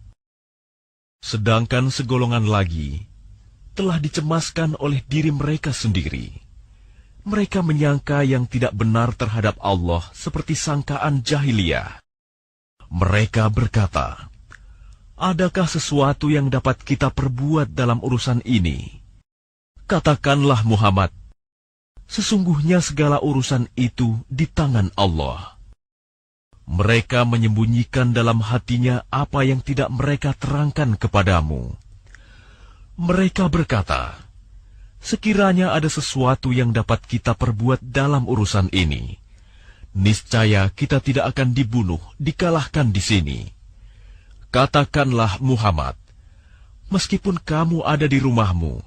Sedangkan segolongan lagi telah dicemaskan oleh diri mereka sendiri. Mereka menyangka yang tidak benar terhadap Allah seperti sangkaan jahiliyah. Mereka berkata, "Adakah sesuatu yang dapat kita perbuat dalam urusan ini?" Katakanlah Muhammad, sesungguhnya segala urusan itu di tangan Allah. Mereka menyembunyikan dalam hatinya apa yang tidak mereka terangkan kepadamu. Mereka berkata, sekiranya ada sesuatu yang dapat kita perbuat dalam urusan ini, niscaya kita tidak akan dibunuh, dikalahkan di sini. Katakanlah Muhammad, meskipun kamu ada di rumahmu,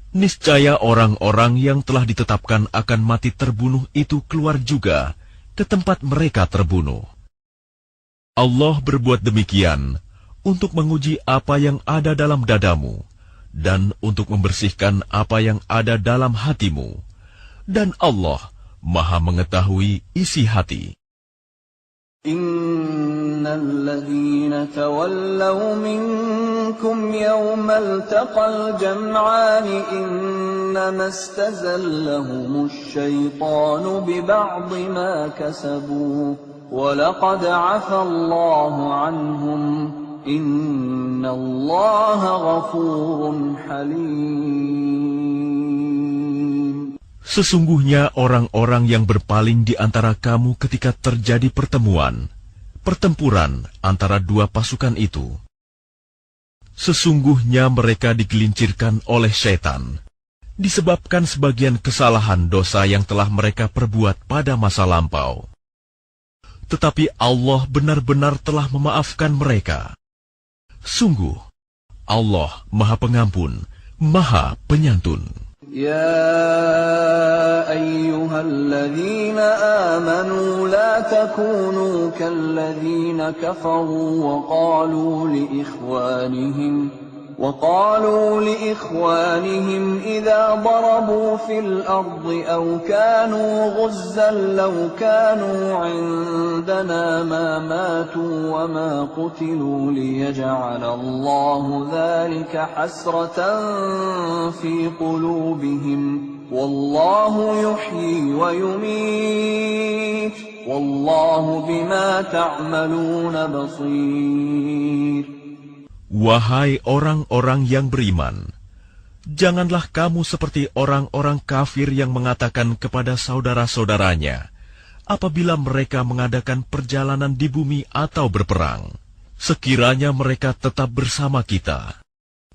niscaya orang-orang yang telah ditetapkan akan mati terbunuh itu keluar juga ke tempat mereka terbunuh. Allah berbuat demikian untuk menguji apa yang ada dalam dadamu, dan untuk membersihkan apa yang ada dalam hatimu. Dan Allah Maha mengetahui isi hati. Innal ladzina tawallaw minkum yawmal taqal jam'ani innama istazallahumush syaitanu biba'di ma kasabu wa laqad 'afa Allahu 'anhum innallaha ghafurun halim. Sesungguhnya orang-orang yang berpaling di antara kamu ketika terjadi pertempuran antara dua pasukan itu, sesungguhnya mereka digelincirkan oleh syaitan, disebabkan sebagian kesalahan dosa yang telah mereka perbuat pada masa lampau. Tetapi Allah benar-benar telah memaafkan mereka. Sungguh, Allah Maha Pengampun, Maha Penyantun. Ya ayyuhalladzina amanu la takunu kalladzina kafaru وقالوا لإخوانهم إذا ضربوا في الأرض أو كانوا غزا لو كانوا عندنا ما ماتوا وما قتلوا ليجعل الله ذلك حسرة في قلوبهم والله يحيي ويميت والله بما تعملون بصير. Wahai orang-orang yang beriman, janganlah kamu seperti orang-orang kafir yang mengatakan kepada saudara-saudaranya apabila mereka mengadakan perjalanan di bumi atau berperang, sekiranya mereka tetap bersama kita,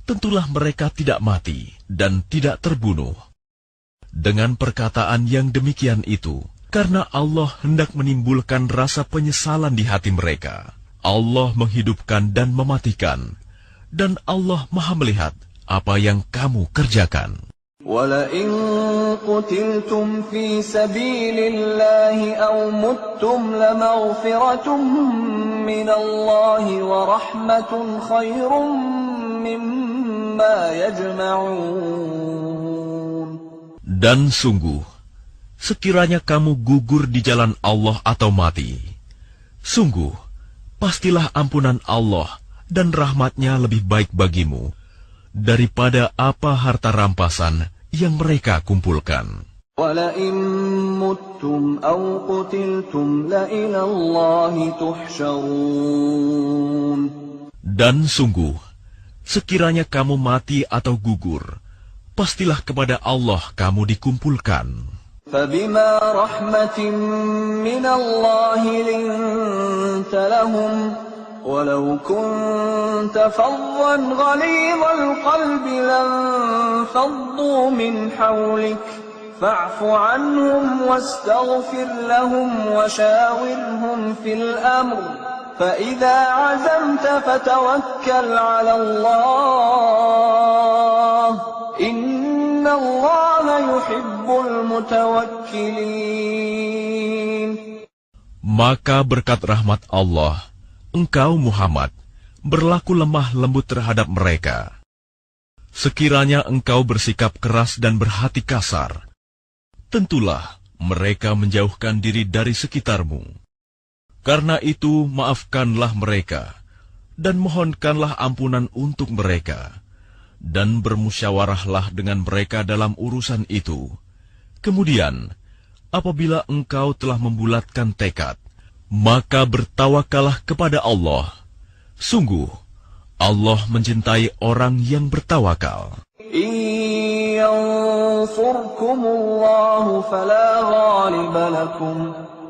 tentulah mereka tidak mati dan tidak terbunuh. Dengan perkataan yang demikian itu, karena Allah hendak menimbulkan rasa penyesalan di hati mereka, Allah menghidupkan dan mematikan, dan Allah Maha melihat apa yang kamu kerjakan. وَلَئِن قُتِلْتُمْ فِي سَبِيلِ اللَّهِ أَوْ مُتُّمْ لَمَغْفِرَةٌ مِّنَ اللَّهِ وَرَحْمَةٌ خَيْرٌ مِّمَّا يَجْمَعُونَ. Dan sungguh, sekiranya kamu gugur di jalan Allah atau mati, sungguh, pastilah ampunan Allah dan rahmat-Nya lebih baik bagimu daripada apa harta rampasan yang mereka kumpulkan. وَلَئِن مُتُّمْ أَوْ قُتِلْتُمْ لَإِلَى اللَّهِ تُحْشَرُونَ. Dan sungguh, sekiranya kamu mati atau gugur, pastilah kepada Allah kamu dikumpulkan. فَبِمَا رَحْمَةٍ مِّنَ اللَّهِ لِنتَ لَهُمْ وَلَوْ كُنتَ فَظًّا غَلِيظَ الْقَلْبِ لَانفَضُّوا مِنْ حَوْلِكَ فَاعْفُ عَنْهُمْ وَاسْتَغْفِرْ لَهُمْ وَشَاوِرْهُمْ فِي الْأَمْرِ فَإِذَا عَزَمْتَ فَتَوَكَّلْ عَلَى اللَّهِ إِنَّ اللَّهَ يُحِبُّ الْمُتَوَكِّلِينَ. Maka berkat rahmat Allah, engkau Muhammad berlaku lemah lembut terhadap mereka. Sekiranya engkau bersikap keras dan berhati kasar, tentulah mereka menjauhkan diri dari sekitarmu. Karena itu maafkanlah mereka, dan mohonkanlah ampunan untuk mereka, dan bermusyawarahlah dengan mereka dalam urusan itu. Kemudian, apabila engkau telah membulatkan tekad, maka bertawakallah kepada Allah. Sungguh, Allah mencintai orang yang bertawakal. إِن يَنصُرْكُمُ اللَّهُ فَلَا غَالِبَ لَكُمْ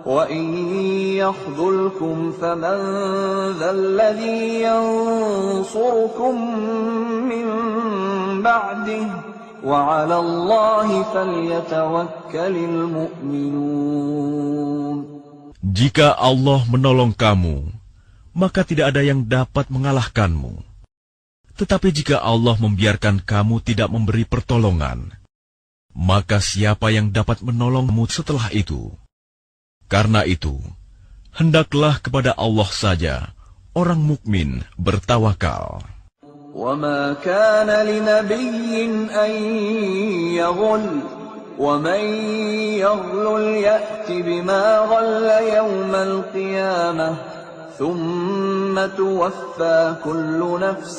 وَإِن يَخْذُلْكُمْ فَمَنْ ذَا الَّذِي يَنصُرُكُمْ مِنْ بَعْدِهِ وعلى الله فليتوكل المؤمنون. Jika Allah menolong kamu, maka tidak ada yang dapat mengalahkanmu. Tetapi jika Allah membiarkan kamu tidak memberi pertolongan, maka siapa yang dapat menolongmu setelah itu? Karena itu, hendaklah kepada Allah saja orang mukmin bertawakal. وَمَا كَانَ لِنَبِيٍّ أَن يَغُلَّ وَمَن يَغْلُلْ يَأْتِ بِمَا غَلَّ يَوْمَ الْقِيَامَةِ ثُمَّ تُوَفَّى كُلُّ نَفْسٍ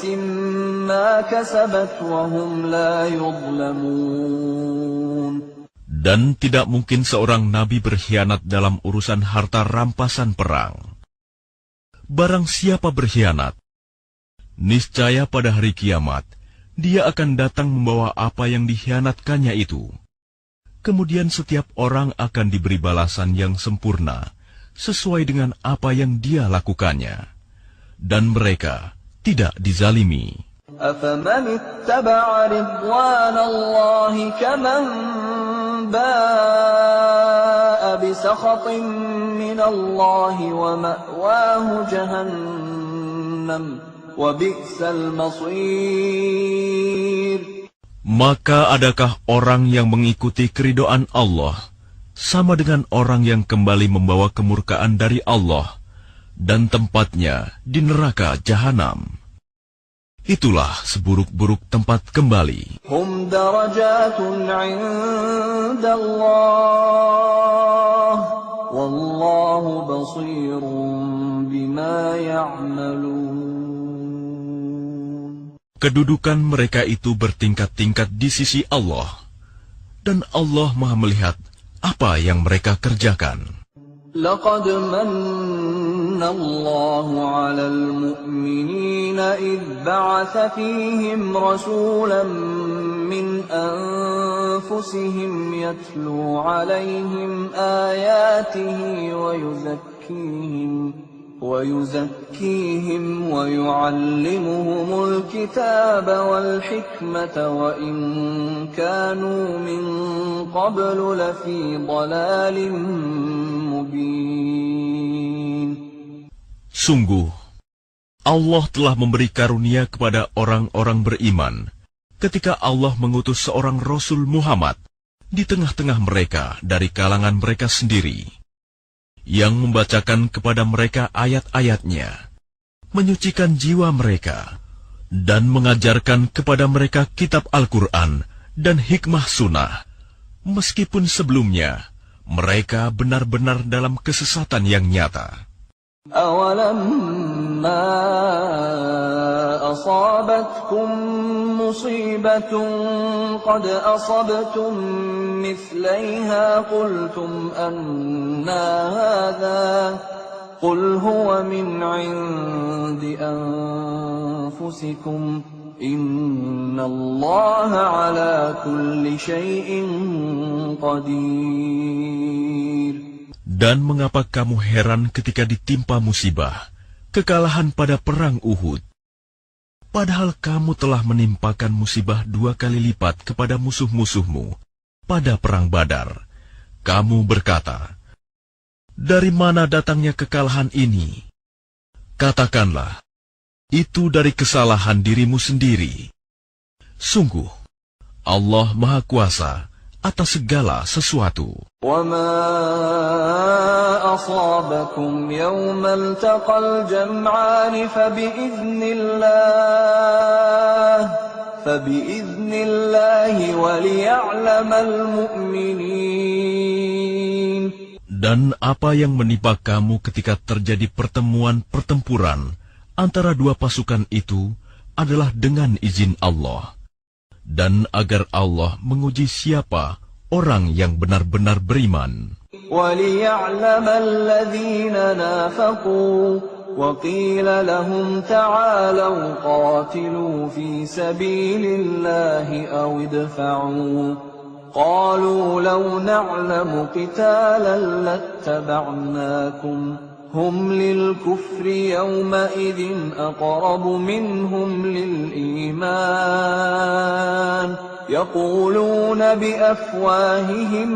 مَا كَسَبَتْ وَهُمْ لَا يُظْلَمُونَ. Dan tidak mungkin seorang nabi berkhianat dalam urusan harta rampasan perang. Barang siapa berkhianat, niscaya pada hari kiamat, dia akan datang membawa apa yang dikhianatkannya itu. Kemudian setiap orang akan diberi balasan yang sempurna, sesuai dengan apa yang dia lakukannya. Dan mereka tidak dizalimi. أَفَمَنِ اتَّبَعَ رِضْوَانَ اللَّهِ كَمَنْ بَاءَ بِسَخَطٍ مِّنَ اللَّهِ وَمَأْوَاهُ جَهَنَّمُ وَبِئْسَ الْمَصِيرُ. Maka adakah orang yang mengikuti keridhaan Allah sama dengan orang yang kembali membawa kemurkaan dari Allah dan tempatnya di neraka jahanam? Itulah seburuk-buruk tempat kembali. Hum darajatun 'inda Allah, wallahu basirun bima ya'malun. Kedudukan mereka itu bertingkat-tingkat di sisi Allah, dan Allah Maha melihat apa yang mereka kerjakan. لقد من الله على المؤمنين إذ بعث فيهم رسولا من أنفسهم يتلو عليهم آياته ويزكيهم ويعلمهم الكتاب والحكمة وإن كانوا من قبل لفي ضلال مبين. Sungguh, Allah telah memberi karunia kepada orang-orang beriman ketika Allah mengutus seorang Rasul Muhammad di tengah-tengah mereka dari kalangan mereka sendiri, yang membacakan kepada mereka ayat-ayatnya, menyucikan jiwa mereka, dan mengajarkan kepada mereka kitab Al-Quran dan hikmah sunnah, meskipun sebelumnya mereka benar-benar dalam kesesatan yang nyata. أَوَلَمَّا أَصَابَتْكُم مُّصِيبَةٌ قَدْ أَصَبْتُم مِّثْلَيْهَا قُلْتُمْ أَنَّىٰ هَٰذَا قُلْ هُوَ مِنْ عِندِ أَنفُسِكُمْ إِنَّ اللَّهَ عَلَىٰ كُلِّ شَيْءٍ قَدِيرٌ. Dan mengapa kamu heran ketika ditimpa musibah, kekalahan pada perang Uhud? Padahal kamu telah menimpakan musibah 2 kali lipat kepada musuh-musuhmu pada perang Badar. Kamu berkata, dari mana datangnya kekalahan ini? Katakanlah, itu dari kesalahan dirimu sendiri. Sungguh, Allah Maha Kuasa atas segala sesuatu. وَمَا أَصَابَكُمْ يَوْمَ الْتَقَى الْجَمْعَانِ فَبِإِذْنِ اللَّهِ وَلِيَعْلَمَ الْمُؤْمِنِينَ. Dan apa yang menimpa kamu ketika terjadi pertemuan pertempuran antara dua pasukan itu adalah dengan izin Allah, dan agar Allah menguji siapa orang yang benar-benar beriman. وَلِيَعْلَمَ الَّذِينَ نَافَقُوا وَقِيلَ لَهُمْ تَعَالَوْا قَاتِلُوا فِي سَبِيلِ اللَّهِ أَوِ ادْفَعُوا قَالُوا لَوْ نَعْلَمُ قِتَالًا لَاتَّبَعْنَاكُمْ هُمْ لِلْكُفْرِ يَوْمَئِذٍ أَقْرَبُ مِنْهُمْ لِلْإِيمَانِ يقولون بأفواههم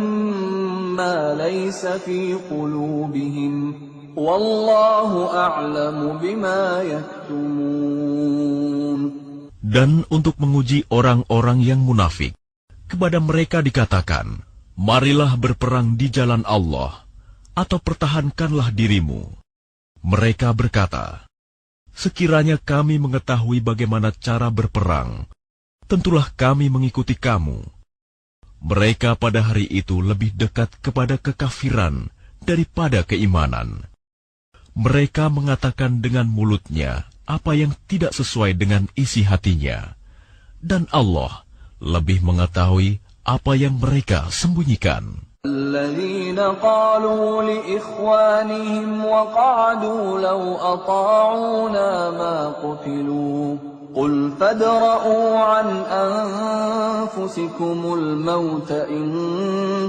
ما ليس في قلوبهم والله أعلم بما يكتمون. Dan untuk menguji orang-orang yang munafik, kepada mereka dikatakan, marilah berperang di jalan Allah, atau pertahankanlah dirimu. Mereka berkata, sekiranya kami mengetahui bagaimana cara berperang, tentulah kami mengikuti kamu. Mereka pada hari itu lebih dekat kepada kekafiran daripada keimanan. Mereka mengatakan dengan mulutnya apa yang tidak sesuai dengan isi hatinya. Dan Allah lebih mengetahui apa yang mereka sembunyikan. الذين قالوا لإخوانهم وقعدوا لو أطاعونا ما قتلوا قل فادرءوا عن أنفسكم الموت إن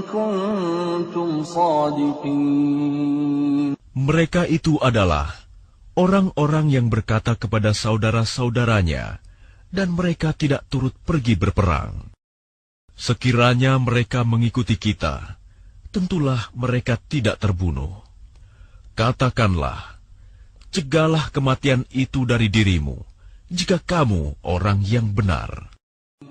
كنتم صادقين. Mereka itu adalah orang-orang yang berkata kepada saudara-saudaranya, dan mereka tidak turut pergi berperang. Sekiranya mereka mengikuti kita, tentulah mereka tidak terbunuh. Katakanlah, cegahlah kematian itu dari dirimu, jika kamu orang yang benar.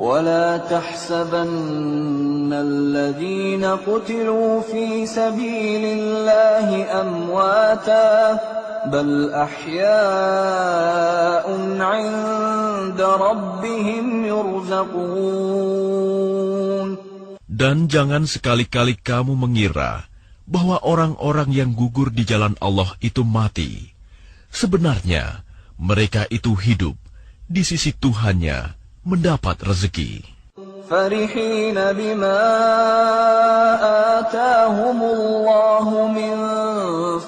ولا تحسبن الذين قتلوا في سبيل الله أمواتا بل أحياء عند ربهم يرزقون. Dan jangan sekali-kali kamu mengira bahwa orang-orang yang gugur di jalan Allah itu mati. Sebenarnya mereka itu hidup di sisi Tuhannya, mendapat rezeki. فرحين بما آتاهم الله من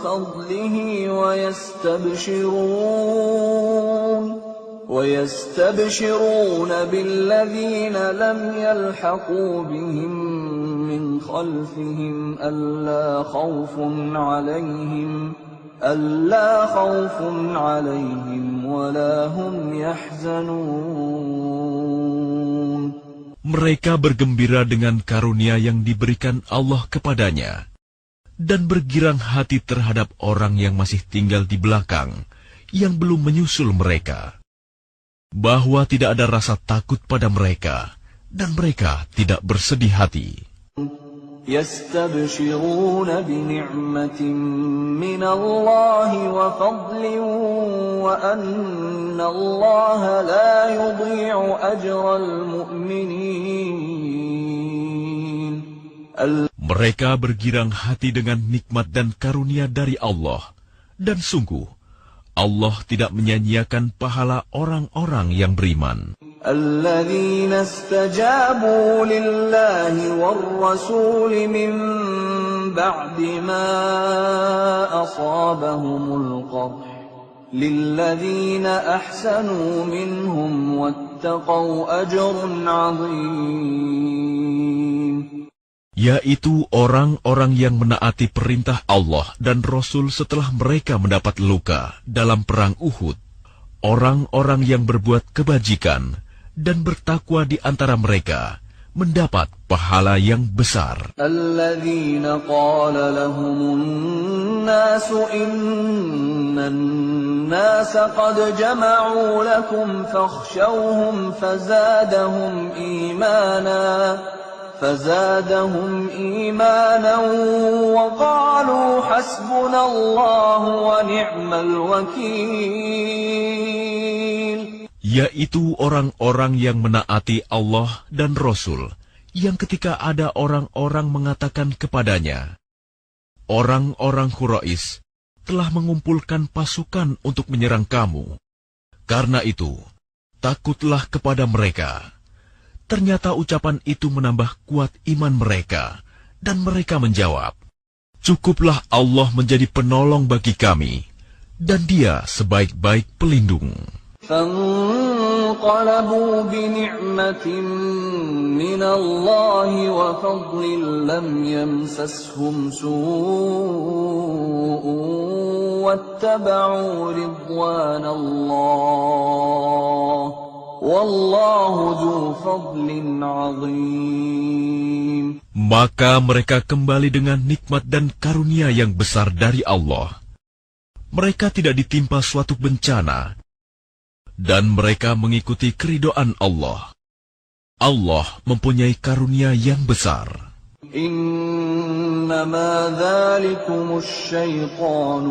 فضله ويستبشرون بالذين لم يلحقوا بهم من خلفهم ألا خوف عليهم ولا هم يحزنون. Mereka bergembira dengan karunia yang diberikan Allah kepadanya, dan bergirang hati terhadap orang yang masih tinggal di belakang, yang belum menyusul mereka, bahwa tidak ada rasa takut pada mereka, dan mereka tidak bersedih hati. يستبشرون بنعمة من الله وفضل وأن الله لا يضيع أجر المؤمنين. Mereka bergirang hati dengan nikmat dan karunia dari Allah, dan sungguh Allah tidak menyia-nyiakan pahala orang-orang yang beriman. الذين استجابوا لله والرسول من بعد ما أصابهم القرح للذين أحسنوا منهم واتقوا أجر عظيم. Yaitu orang-orang yang menaati perintah Allah dan Rasul setelah mereka mendapat luka dalam perang Uhud. Orang-orang yang berbuat kebajikan dan bertakwa di antara mereka mendapat pahala yang besar. Alladzina qala lahumun nasu innan nasa qad jama'u lakum fakhshawhum fazadahum imanan wa qalu hasbunallahu wa ni'mal wakil. Yaitu orang-orang yang menaati Allah dan Rasul, yang ketika ada orang-orang mengatakan kepadanya, orang-orang Quraisy telah mengumpulkan pasukan untuk menyerang kamu. Karena itu, takutlah kepada mereka. Ternyata ucapan itu menambah kuat iman mereka, dan mereka menjawab, cukuplah Allah menjadi penolong bagi kami, dan Dia sebaik-baik pelindung. فانقلبوا بنعمة من الله وفضل لم يمسسهم سوء واتبعوا رضوان الله والله ذو فضل عظيم. Maka mereka kembali dengan nikmat dan karunia yang besar dari Allah. Mereka tidak ditimpa suatu bencana, dan mereka mengikuti keridhaan Allah. Allah mempunyai karunia yang besar. إنما ذلكم الشيطان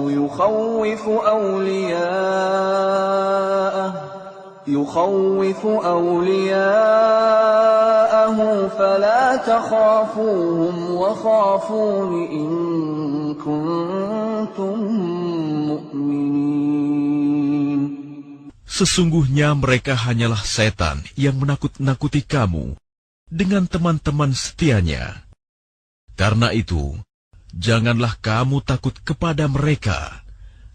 يخوف أولياءه فلا تخافوهم وخافون إن كنتم مؤمنين. Sesungguhnya mereka hanyalah setan yang menakut-nakuti kamu dengan teman-teman setianya. Karena itu, janganlah kamu takut kepada mereka,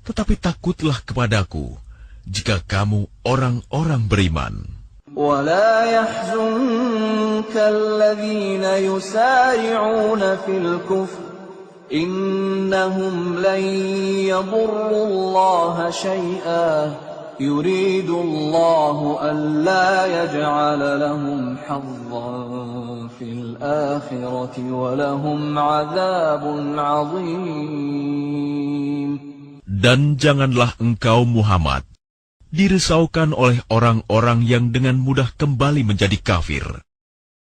tetapi takutlah kepadaku jika kamu orang-orang beriman. ولا يحزنك الذين يسارعون في الكفر إنهم لن يضروا الله شيئا يريد الله ألا يجعل لهم حظا في الآخرة ولهم عذاب عظيم. Dan janganlah engkau Muhammad dirisaukan oleh orang-orang yang dengan mudah kembali menjadi kafir.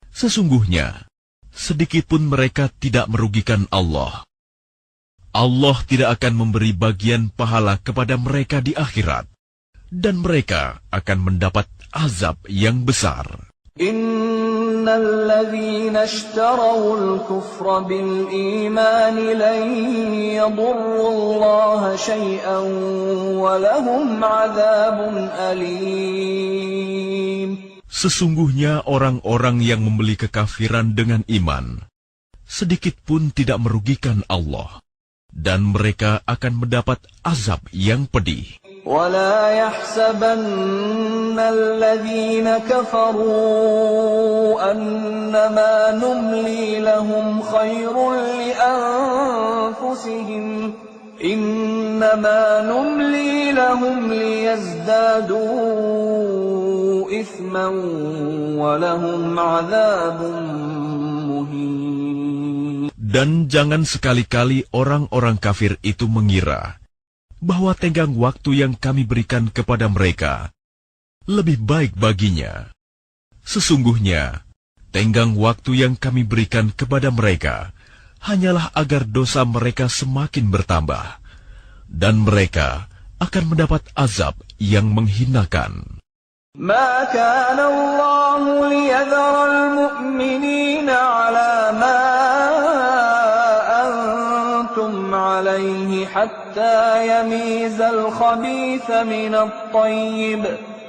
Sesungguhnya, sedikitpun mereka tidak merugikan Allah. Allah tidak akan memberi bagian pahala kepada mereka di akhirat, dan mereka akan mendapat azab yang besar. Innal ladzina ishtarawul kufra bil iman lan yadurrullaha syai'an wa lahum 'adzabun alim. Sesungguhnya orang-orang yang membeli kekafiran dengan iman sedikit pun tidak merugikan Allah, dan mereka akan mendapat azab yang pedih. ولا يحسبن الذين كفروا أنما نملي لهم خير لأنفسهم إنما نملي لهم ليزدادوا إثما ولهم عذاب مهين. Dan jangan sekali-kali orang-orang kafir itu mengira bahwa tenggang waktu yang kami berikan kepada mereka lebih baik baginya. Sesungguhnya, tenggang waktu yang kami berikan kepada mereka hanyalah agar dosa mereka semakin bertambah, dan mereka akan mendapat azab yang menghinakan. ما كان الله ليذر المؤمنين على ما أنتم عليه حتى يميز الخبيث من الطيب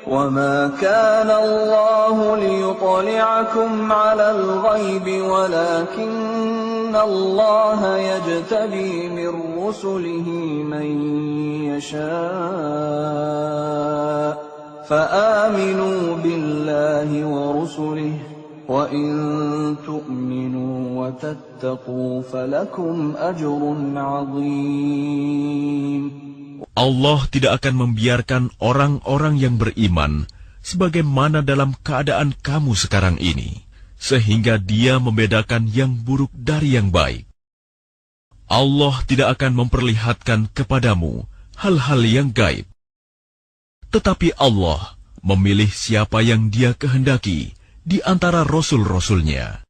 وما كان الله ليطلعكم على الغيب ولكن الله يجتبي من رسله من يشاء فآمنوا بالله ورسله وإن تؤمنوا وتتقوا فلكم أجر عظيم. Allah tidak akan membiarkan orang-orang yang beriman sebagaimana dalam keadaan kamu sekarang ini, sehingga Dia membedakan yang buruk dari yang baik. Allah tidak akan memperlihatkan kepadamu hal-hal yang gaib. Tetapi Allah memilih siapa yang Dia kehendaki di antara rasul-rasulnya.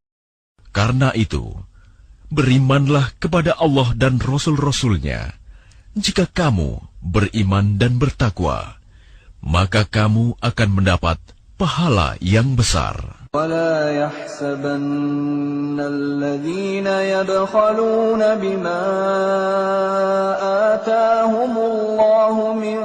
Karena itu, berimanlah kepada Allah dan rasul-rasulnya. Jika kamu beriman dan bertakwa, maka kamu akan mendapat pahala yang besar. ولا يحسبن الذين يبخلون بما آتاهم الله من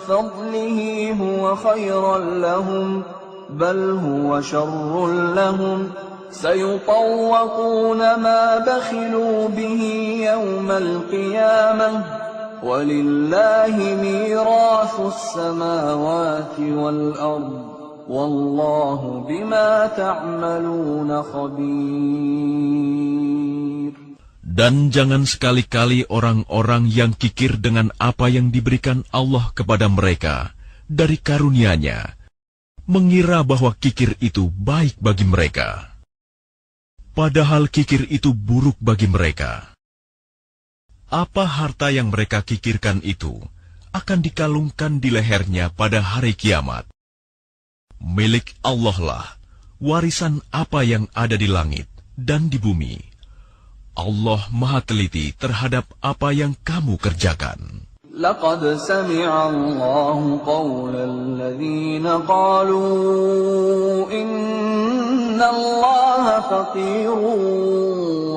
فضله هو خيرا لهم بل هو شر لهم سيطوقون ما بخلوا به يوم القيامة ولله ميراث السماوات والأرض Wallahu bima ta'maluna khabir. Dan jangan sekali-kali orang-orang yang kikir dengan apa yang diberikan Allah kepada mereka dari karunia-Nya mengira bahwa kikir itu baik bagi mereka. Padahal kikir itu buruk bagi mereka. Apa harta yang mereka kikirkan itu akan dikalungkan di lehernya pada hari kiamat. Milik Allah lah warisan apa yang ada di langit dan di bumi. Allah Maha Teliti terhadap apa yang kamu kerjakan. لقد سمع الله قول الذين قالوا إن الله فقير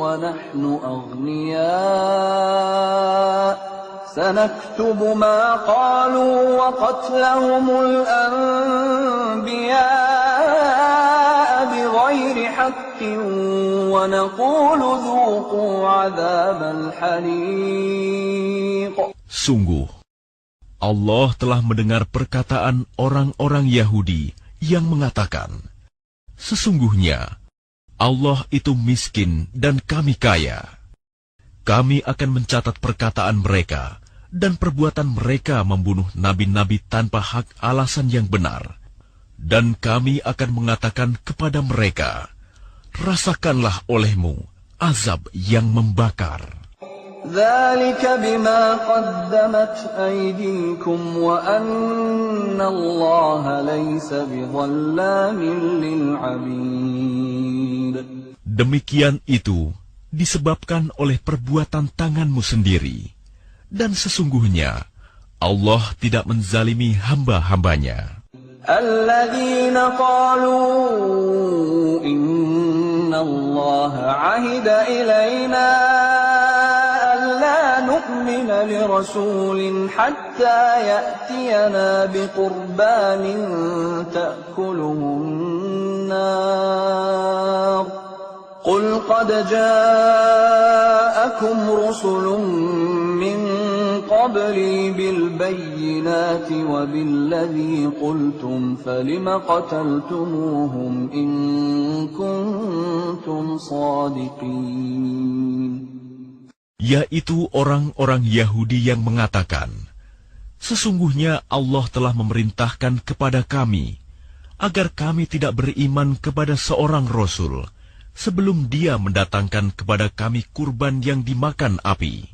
ونحن أغنياء سنكتب ما قالوا وقتلهم الأنبياء بغير حق ونقول ذوقوا عذاب الحريق. Sungguh, Allah telah mendengar perkataan orang-orang Yahudi yang mengatakan, sesungguhnya Allah itu miskin dan kami kaya. Kami akan mencatat perkataan mereka dan perbuatan mereka membunuh nabi-nabi tanpa hak alasan yang benar. Dan kami akan mengatakan kepada mereka, rasakanlah olehmu azab yang membakar. ذلك بما قدمت أيديكم وأن الله ليس بظلام للعبيد. Demikian itu disebabkan oleh perbuatan tanganmu sendiri, dan sesungguhnya Allah tidak menzalimi hamba-hambanya. الذين قالوا إن الله عهد إلينا نؤمن لرسول حتى يأتينا بقربان تأكله النار قل قد جاءكم رسل من قبلي بالبينات وبالذي قلتم فلم قتلتموهم إن كنتم صادقين. Yaitu orang-orang Yahudi yang mengatakan, sesungguhnya Allah telah memerintahkan kepada kami, agar kami tidak beriman kepada seorang Rasul, sebelum dia mendatangkan kepada kami kurban yang dimakan api.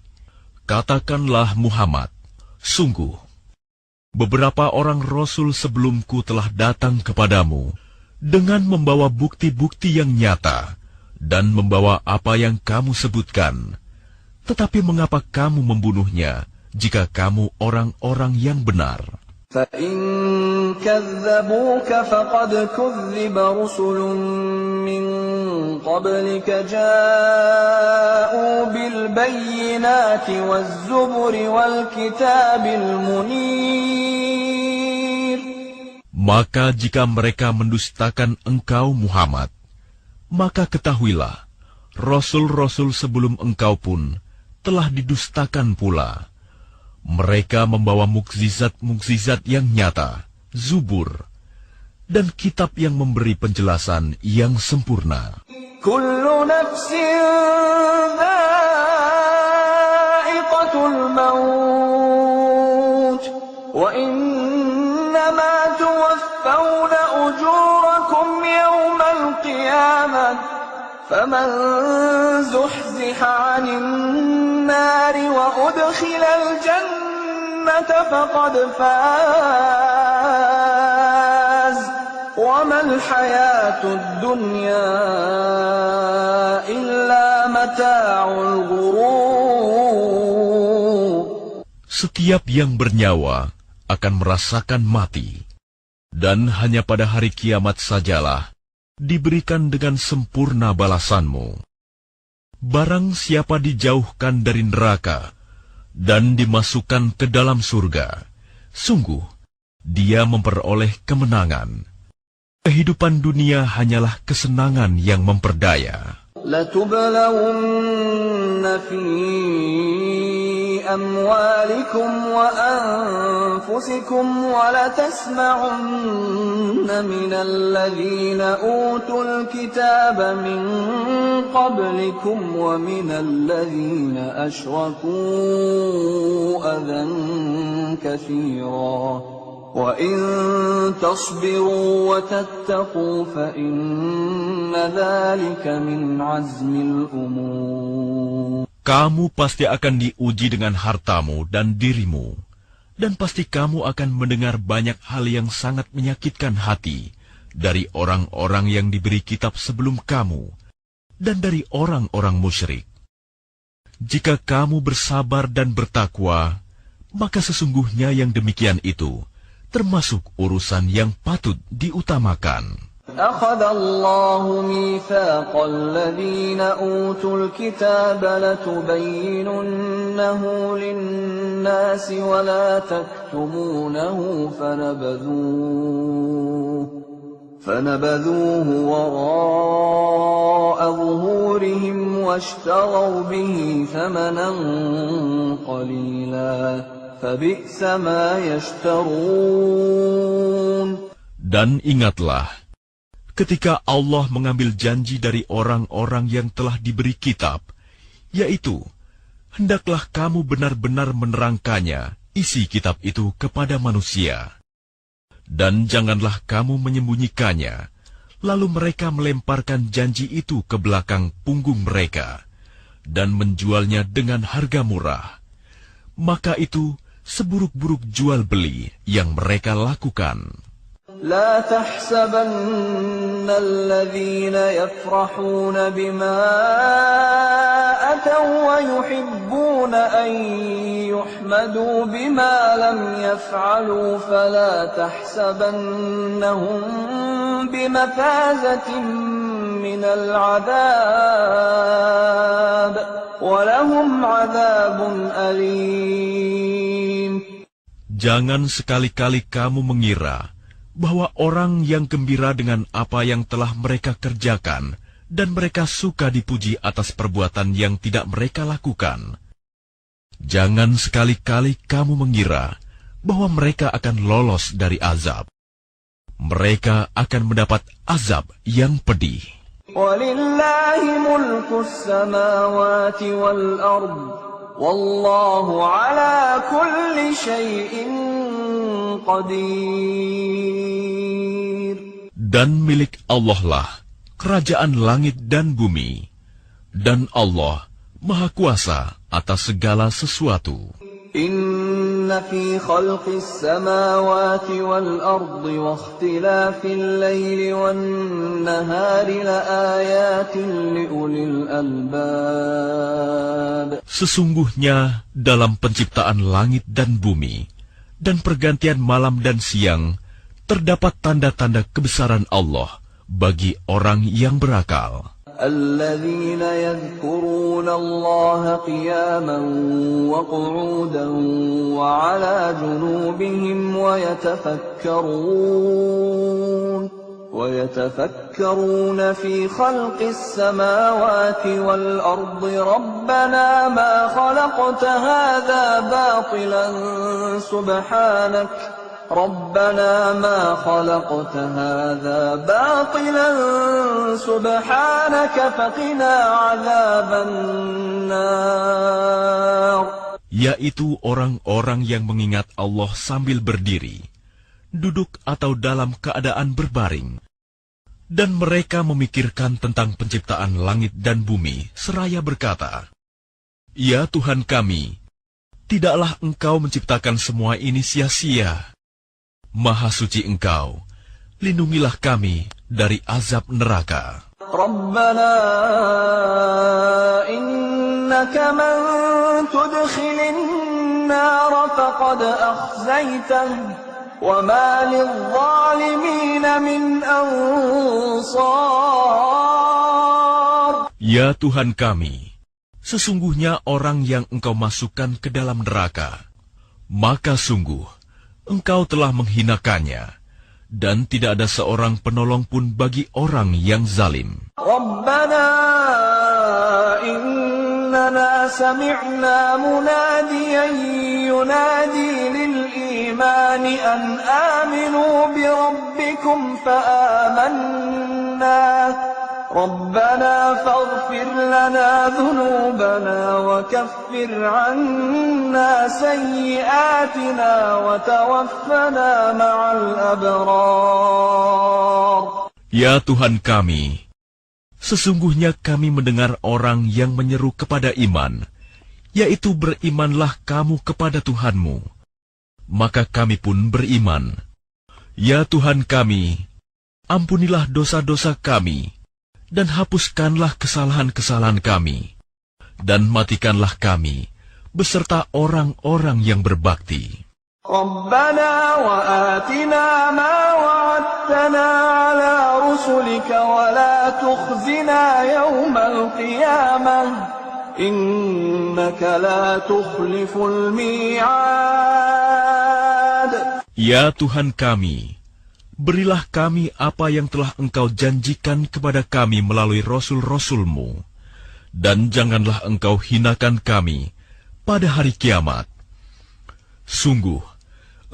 Katakanlah Muhammad, sungguh, beberapa orang Rasul sebelumku telah datang kepadamu, dengan membawa bukti-bukti yang nyata, dan membawa apa yang kamu sebutkan. Tetapi mengapa kamu membunuhnya jika kamu orang-orang yang benar? فَإِن كَذَّبُوكَ فَقَدْ كُذِّبَ رُسُلٌ مِّن قَبْلِكَ جَاءُوا بِالْبَيِّنَاتِ وَالزُّبُرِ وَالْكِتَابِ الْمُنِيرِ. Maka jika mereka mendustakan engkau Muhammad, maka ketahuilah, Rasul-Rasul sebelum engkau pun telah didustakan pula. Mereka membawa mukjizat-mukjizat yang nyata, Zubur, dan kitab yang memberi penjelasan yang sempurna. Kullu nafsin dha'iqatul maut, wa innama tuwaffawna ujurakum yawmal qiyamah. فمن زحزح عن النار وأدخل الجنة فقد فاز وما الحياة الدنيا إلا متاع الغرور. Setiap yang bernyawa akan merasakan mati, dan hanya pada hari kiamat sajalah diberikan dengan sempurna balasanmu. Barang siapa dijauhkan dari neraka dan dimasukkan ke dalam surga, sungguh dia memperoleh kemenangan. Kehidupan dunia hanyalah kesenangan yang memperdaya. لَتُبْلَوُنَّ فِي أَمْوَالِكُمْ وَأَنفُسِكُمْ وَلَتَسْمَعُنَّ مِنَ الَّذِينَ أُوتُوا الْكِتَابَ مِنْ قَبْلِكُمْ وَمِنَ الَّذِينَ أَشْرَكُوا أَذًى كَثِيرًا وَإِن تَصْبِرُوا وَتَتَّقُوا فَإِنَّ ذَلِكَ مِنْ عَزْمِ الْأُمُورِ. Kamu pasti akan diuji dengan hartamu dan dirimu, dan pasti kamu akan mendengar banyak hal yang sangat menyakitkan hati dari orang-orang yang diberi kitab sebelum kamu, dan dari orang-orang musyrik. Jika kamu bersabar dan bertakwa, maka sesungguhnya yang demikian itu termasuk urusan yang patut diutamakan. أخذ الله ميثاق الذين أوتوا الكتاب لتبيننه للناس ولا تكتمونه فنبذوه وراء ظهورهم واشتروا به ثمنا قليلا فبئس ما يشترون. Dan ingatlah, ketika Allah mengambil janji dari orang-orang yang telah diberi kitab, yaitu, hendaklah kamu benar-benar menerangkannya, isi kitab itu kepada manusia. Dan janganlah kamu menyembunyikannya, lalu mereka melemparkan janji itu ke belakang punggung mereka, dan menjualnya dengan harga murah. Maka itu seburuk-buruk jual beli yang mereka lakukan. لا تحسبن الذين يفرحون بما أتوا ويحبون أن يحمدوا بما لم يفعلوا فلا تحسبنهم بمفازة من العذاب ولهم عذاب أليم. Jangan sekali-kali kamu mengira bahwa orang yang gembira dengan apa yang telah mereka kerjakan dan mereka suka dipuji atas perbuatan yang tidak mereka lakukan. Jangan sekali-kali kamu mengira bahwa mereka akan lolos dari azab. Mereka akan mendapat azab yang pedih. وَلِلَّهِ مُلْكُ السَّمَاوَاتِ وَالْأَرْضِ وَاللَّهُ عَلَى كُلِّ شَيْءٍ قَدِيرٌ. Dan milik Allah lah kerajaan langit dan bumi, dan Allah Maha Kuasa atas segala sesuatu. Inna fi khalqis samawati wal ardi wa ikhtilafil laili wan nahari laayatin liulil albab. Sesungguhnya dalam penciptaan langit dan bumi dan pergantian malam dan siang terdapat tanda-tanda kebesaran Allah bagi orang yang berakal. الذين يذكرون الله قياما وقعودا وعلى جنوبهم ويتفكرون في خلق السماوات والأرض ربنا ما خلقت هذا باطلا سبحانك ربنا ما خلقت هذا باطلا سبحانك فقنا عذاب النار. Yaitu orang-orang yang mengingat Allah sambil berdiri, duduk atau dalam keadaan berbaring. Dan mereka memikirkan tentang penciptaan langit dan bumi, seraya berkata, "Ya Tuhan kami, tidaklah Engkau menciptakan semua ini sia-sia. Maha suci Engkau, lindungilah kami dari azab neraka." Rabbana innaka man tudkhilin nar faqad akhzaytah wa ma lil-zalimin min ansar. Ya Tuhan kami, sesungguhnya orang yang Engkau masukkan ke dalam neraka, maka sungguh Engkau telah menghinakannya, dan tidak ada seorang penolong pun bagi orang yang zalim. Rabbana innana sami'na munadiyan yunadi lil-imani an aminu bi rabbikum fa amanna. ربنا فاغفر لنا ذنوبنا وكفر عنا سيئاتنا وتوفنا مع الأبرار. Ya Tuhan kami, sesungguhnya kami mendengar orang yang menyeru kepada iman, yaitu berimanlah kamu kepada Tuhanmu. Maka kami pun beriman. Ya Tuhan kami, ampunilah dosa-dosa kami, dan hapuskanlah kesalahan-kesalahan kami, dan matikanlah kami beserta orang-orang yang berbakti. ربنا وآتنا ما وعدتنا على رسلك ولا تخزنا يوم القيامة إنك لا تخلف الميعاد. Ya Tuhan kami, berilah kami apa yang telah Engkau janjikan kepada kami melalui Rasul-Rasul-Mu, dan janganlah Engkau hinakan kami pada hari kiamat. Sungguh,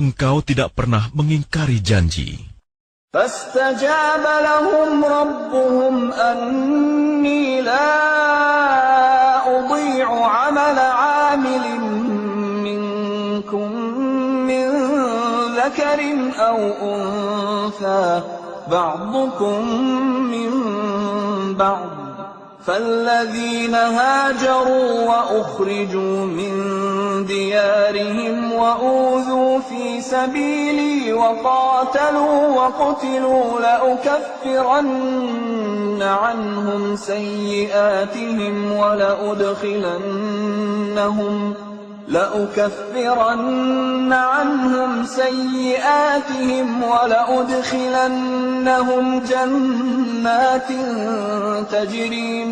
Engkau tidak pernah mengingkari janji. فاستجاب لهم ربهم أني لا أضيع عمل عامل منكم من ذكر أو أنثى بعضكم من بعض فالذين هاجروا وأخرجوا من ديارهم وأوذوا في سبيلي وقاتلوا وقتلوا لأكفرن عنهم سيئاتهم ولأدخلنهم جنات تجري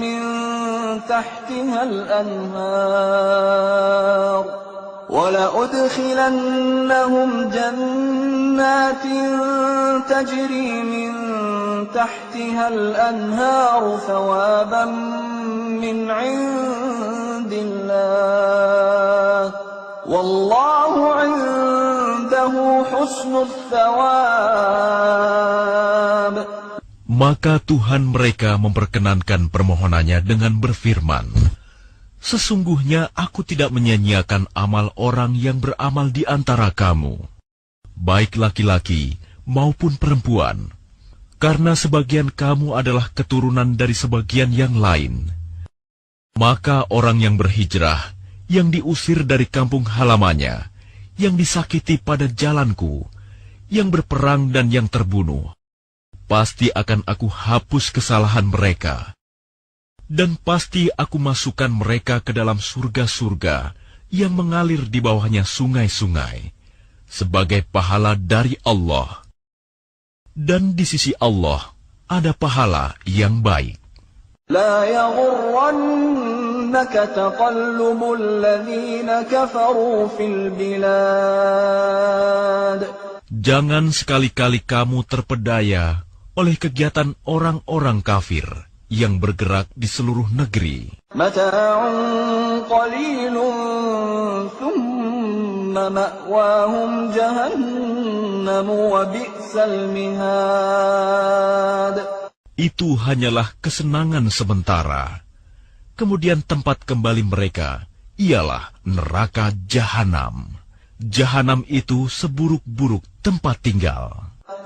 من تحتها الأنهار ثوابا من عند الله والله عنده حسن الثواب. Maka Tuhan mereka memperkenankan permohonannya dengan berfirman, sesungguhnya aku tidak menyia-nyiakan amal orang yang beramal di antara kamu, baik laki-laki maupun perempuan, karena sebagian kamu adalah keturunan dari sebagian yang lain. Maka orang yang berhijrah, yang diusir dari kampung halamannya, yang disakiti pada jalanku, yang berperang dan yang terbunuh, pasti akan aku hapus kesalahan mereka. Dan pasti aku masukkan mereka ke dalam surga-surga yang mengalir di bawahnya sungai-sungai, sebagai pahala dari Allah. Dan di sisi Allah ada pahala yang baik. لا يغرنك تقلب الذين كفروا في البلاد. Jangan sekali-kali kamu terpedaya oleh kegiatan orang-orang kafir yang bergerak di seluruh negeri. متاع قليل ثم مأواهم جهنم وبئس المهاد. Itu hanyalah kesenangan sementara. Kemudian tempat kembali mereka ialah neraka Jahanam. Jahanam itu seburuk-buruk tempat tinggal.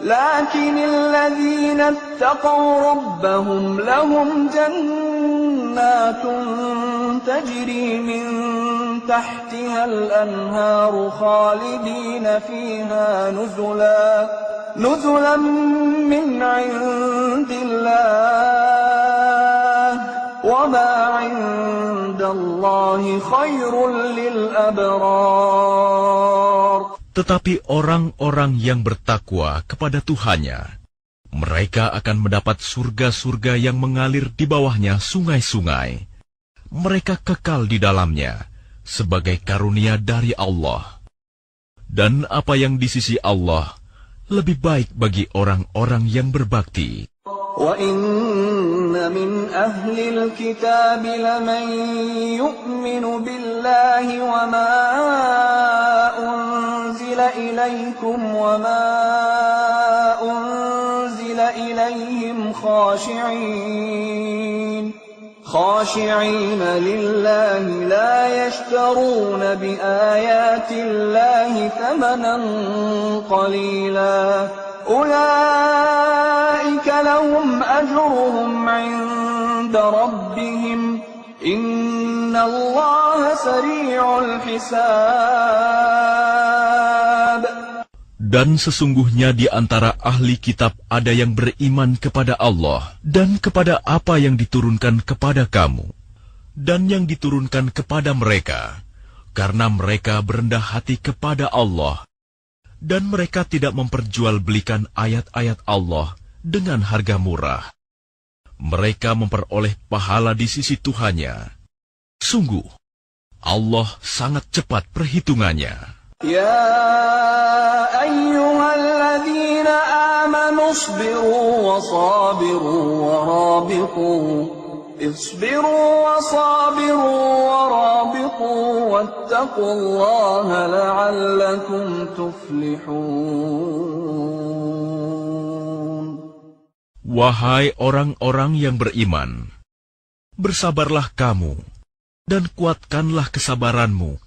لكن الذين اتقوا ربهم لهم جنات تجري من تحتها الأنهار خالدين فيها نزلا من عند الله وما عند الله خير للأبرار. Tetapi orang-orang yang bertakwa kepada Tuhannya, mereka akan mendapat surga-surga yang mengalir di bawahnya sungai-sungai. Mereka kekal di dalamnya sebagai karunia dari Allah. Dan apa yang di sisi Allah lebih baik bagi orang-orang yang berbakti. وَإِنَّ مِنْ أَهْلِ الْكِتَابِ لَمَنْ يُؤْمِنُ بِاللَّهِ وَمَا أُنْزِلَ إِلَيْكُمْ وَمَا أُنْزِلَ إِلَى إليهم خاشعين لله لا يشترون بآيات الله ثمنا قليلا أولئك لهم أجرهم عند ربهم إن الله سريع الحساب. Dan sesungguhnya di antara ahli kitab ada yang beriman kepada Allah dan kepada apa yang diturunkan kepada kamu dan yang diturunkan kepada mereka, karena mereka berendah hati kepada Allah dan mereka tidak memperjualbelikan ayat-ayat Allah dengan harga murah. Mereka memperoleh pahala di sisi Tuhannya. Sungguh, Allah sangat cepat perhitungannya. يا أيها الذين آمنوا اصبروا وصابروا ورابطوا واتقوا الله لعلكم تفلحون. Wahai orang-orang yang beriman, bersabarlah kamu dan kuatkanlah kesabaranmu.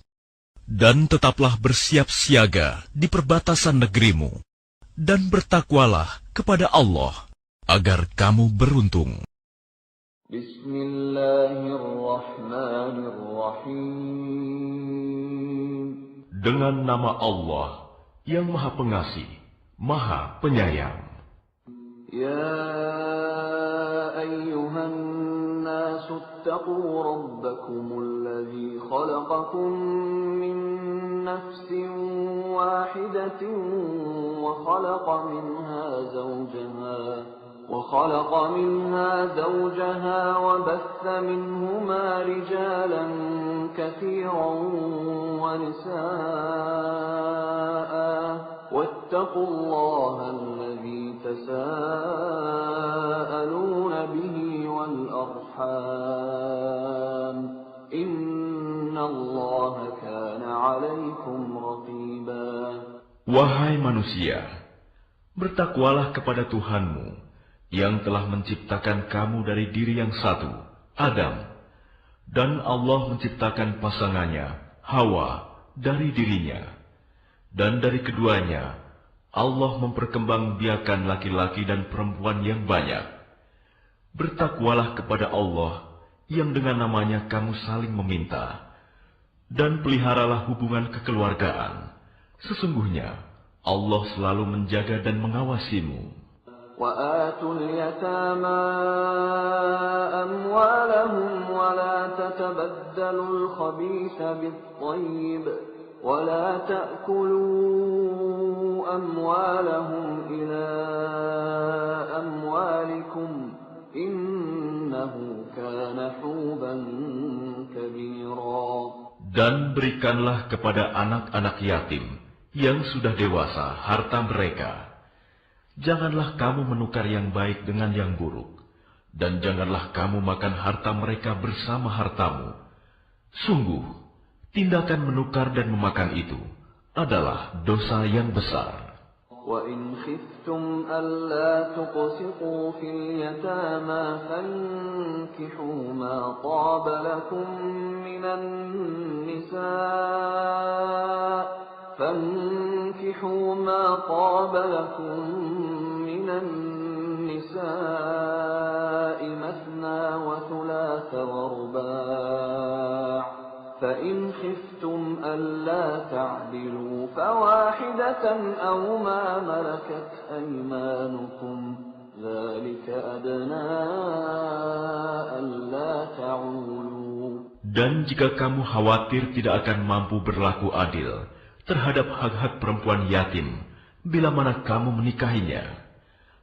Dan tetaplah bersiap siaga di perbatasan negerimu, dan bertakwalah kepada Allah, agar kamu beruntung. Bismillahirrahmanirrahim. Dengan nama Allah yang Maha Pengasih, Maha Penyayang. Ya ayyuhan nasu attaqu rabbakumul ladzi khalaqakum min nafsin wahidatin wa khalaqa minha zawjaha wa batha minhuma rijalan katsiran wa nisaa واتقوا الله الذي تساءلون به والأرحام إن الله كان عليكم رقيبا. Wahai manusia, bertakwalah kepada Tuhanmu yang telah menciptakan kamu dari diri yang satu, Adam, dan Allah menciptakan pasangannya, Hawa, dari dirinya. Dan dari keduanya, Allah memperkembangbiakan laki-laki dan perempuan yang banyak. Bertakwalah kepada Allah yang dengan namanya kamu saling meminta. Dan peliharalah hubungan kekeluargaan. Sesungguhnya, Allah selalu menjaga dan mengawasimu. وَآتُوا الْيَتَامَى أَمْوَالَهُمْ وَلَا تَتَبَدَّلُوا الْخَبِيثَ بِالطَّيِّبِ ولا تأكلوا أموالهم إلى أموالكم إنه كان حوبا كبيرا. Dan berikanlah kepada anak-anak yatim yang sudah dewasa harta mereka. Janganlah kamu menukar yang baik dengan yang buruk, dan janganlah kamu makan harta mereka bersama hartamu. Sungguh, tindakan menukar dan memakan itu adalah dosa yang besar. وَإِنْ خِفْتُمْ أَلَّا تُقْسِطُوا فِي الْيَتَامَى فَانكِحُوا مَا طَابَ لَكُم مِّنَ النِّسَاءِ مَثْنَىٰ وَثُلَاثَ وَرُبَاعَ فَإِنْ خِفْتُمْ أَلَّا تَعْدِلُوا فَوَاحِدَةً أَوْ مَا مَلَكَتْ أَيْمَانُكُمْ ذَلِكَ أَدْنَىٰ أَلَّا تَعُولُوا. Dan jika kamu khawatir tidak akan mampu berlaku adil terhadap hak-hak perempuan yatim bila mana kamu menikahinya,